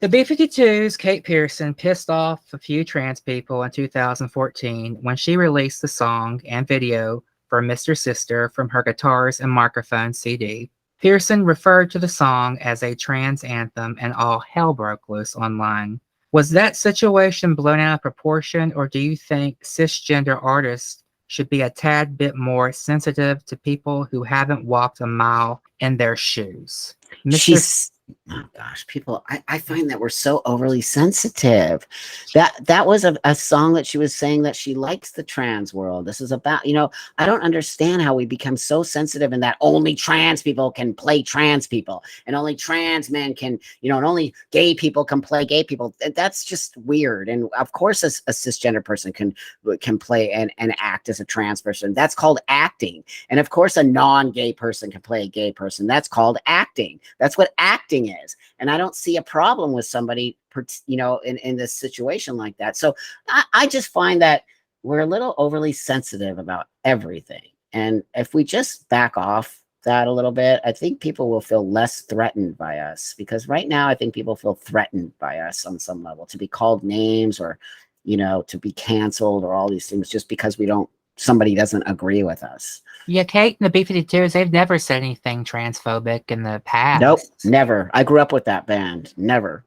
The B-52's Kate Pierson pissed off a few trans people in 2014 when she released the song and video for Mr. Sister from her Guitars and Microphone CD. Pierson referred to the song as a trans anthem, and all hell broke loose online. Was that situation blown out of proportion, or do you think cisgender artists should be a tad bit more sensitive to people who haven't walked a mile in their shoes? She's oh gosh, people, I find that we're so overly sensitive. That was a song that she was saying that she likes the trans world. This is about, I don't understand how we become so sensitive and that only trans people can play trans people and only trans men can, and only gay people can play gay people. That's just weird. And of course, a cisgender person can play and act as a trans person. That's called acting. And of course, a non-gay person can play a gay person. That's called acting. That's what acting is. And I don't see a problem with somebody, in this situation like that. So I just find that we're a little overly sensitive about everything. And if we just back off that a little bit, I think people will feel less threatened by us, because right now I think people feel threatened by us on some level, to be called names or, to be canceled or all these things just because somebody doesn't agree with us. Yeah, Kate and the B-52s, they've never said anything transphobic in the past. Nope, never. I grew up with that band. Never.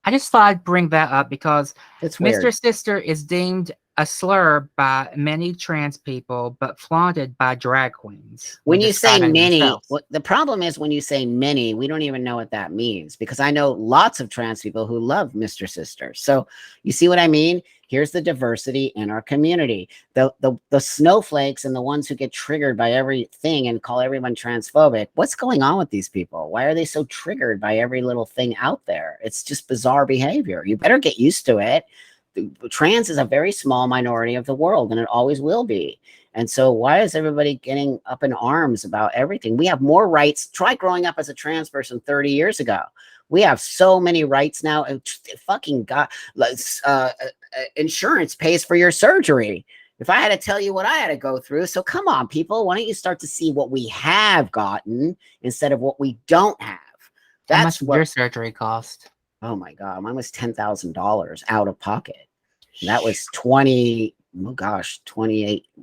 I just thought I'd bring that up because It's weird. Mr. Sister is deemed a slur by many trans people, but flaunted by drag queens. When you say many, themselves. the problem is when you say many, we don't even know what that means, because I know lots of trans people who love Mr. Sister. So you see what I mean? Here's the diversity in our community. The snowflakes and the ones who get triggered by everything and call everyone transphobic. What's going on with these people? Why are they so triggered by every little thing out there? It's just bizarre behavior. You better get used to it. Trans is a very small minority of the world, and it always will be. And so why is everybody getting up in arms about everything? We have more rights. Try growing up as a trans person 30 years ago. We have so many rights now. And fucking God, insurance pays for your surgery. If I had to tell you what I had to go through. So come on, people, why don't you start to see what we have gotten instead of what we don't have? That's how much your surgery cost. Oh my God, mine was $10,000 out of pocket. And that was 28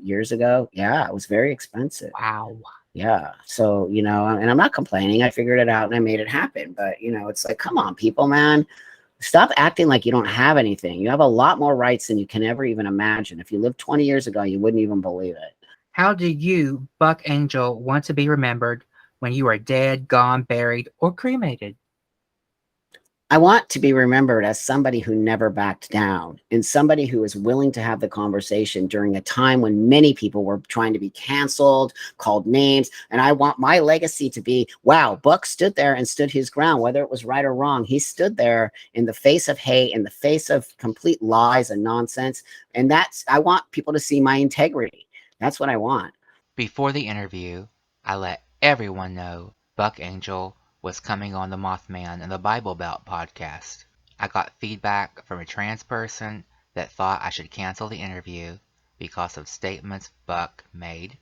years ago. Yeah, it was very expensive. Wow. Yeah. So, and I'm not complaining. I figured it out and I made it happen. But, it's like, come on, people, man. Stop acting like you don't have anything. You have a lot more rights than you can ever even imagine. If you lived 20 years ago, you wouldn't even believe it. How do you, Buck Angel, want to be remembered when you are dead, gone, buried, or cremated? I want to be remembered as somebody who never backed down, and somebody who is willing to have the conversation during a time when many people were trying to be canceled, called names. And I want my legacy to be, wow, Buck stood there and stood his ground, whether it was right or wrong. He stood there in the face of hate, in the face of complete lies and nonsense. And I want people to see my integrity. That's what I want. Before the interview, I let everyone know Buck Angel was coming on the Mothman and the Bible Belt podcast. I got feedback from a trans person that thought I should cancel the interview because of statements Buck made,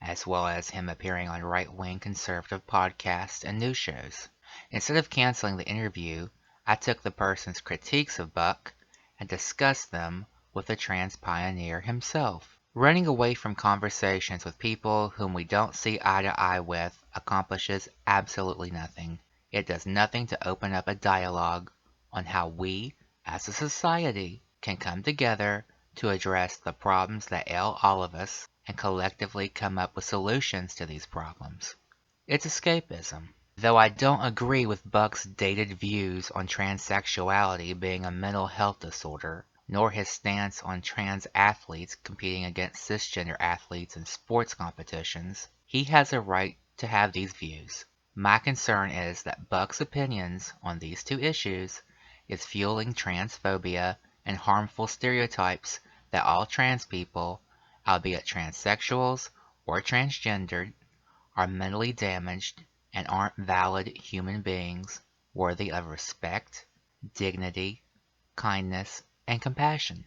as well as him appearing on right-wing conservative podcasts and news shows. Instead of canceling the interview, I took the person's critiques of Buck and discussed them with the trans pioneer himself. Running away from conversations with people whom we don't see eye to eye with accomplishes absolutely nothing. It does nothing to open up a dialogue on how we, as a society, can come together to address the problems that ail all of us and collectively come up with solutions to these problems. It's escapism. Though I don't agree with Buck's dated views on transsexuality being a mental health disorder, nor his stance on trans athletes competing against cisgender athletes in sports competitions, he has a right to have these views. My concern is that Buck's opinions on these two issues is fueling transphobia and harmful stereotypes that all trans people, albeit transsexuals or transgendered, are mentally damaged and aren't valid human beings worthy of respect, dignity, kindness, and compassion.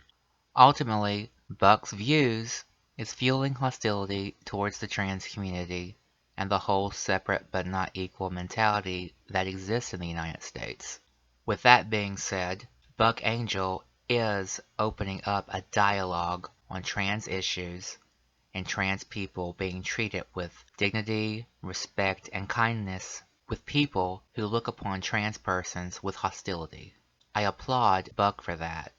Ultimately, Buck's views is fueling hostility towards the trans community and the whole separate but not equal mentality that exists in the United States. With that being said, Buck Angel is opening up a dialogue on trans issues and trans people being treated with dignity, respect, and kindness with people who look upon trans persons with hostility. I applaud Buck for that.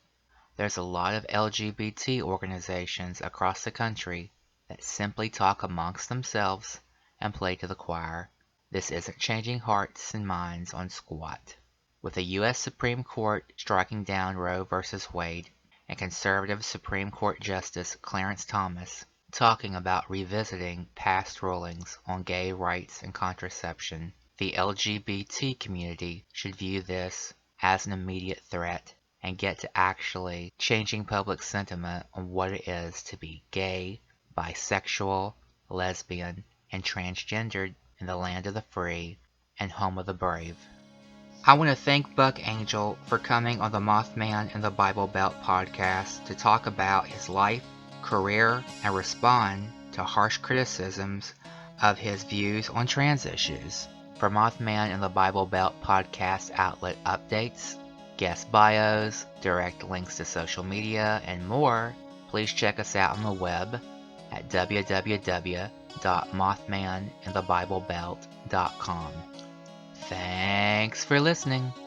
There's a lot of LGBT organizations across the country that simply talk amongst themselves and play to the choir. This isn't changing hearts and minds on squat. With the U.S. Supreme Court striking down Roe v. Wade and conservative Supreme Court Justice Clarence Thomas talking about revisiting past rulings on gay rights and contraception, the LGBT community should view this as an immediate threat and get to actually changing public sentiment on what it is to be gay, bisexual, lesbian, and transgendered in the land of the free and home of the brave. I want to thank Buck Angel for coming on the Mothman and the Bible Belt podcast to talk about his life, career, and respond to harsh criticisms of his views on trans issues. For Mothman and the Bible Belt podcast outlet updates, guest bios, direct links to social media, and more, please check us out on the web at www.mothmanandthebiblebelt.com. Thanks for listening.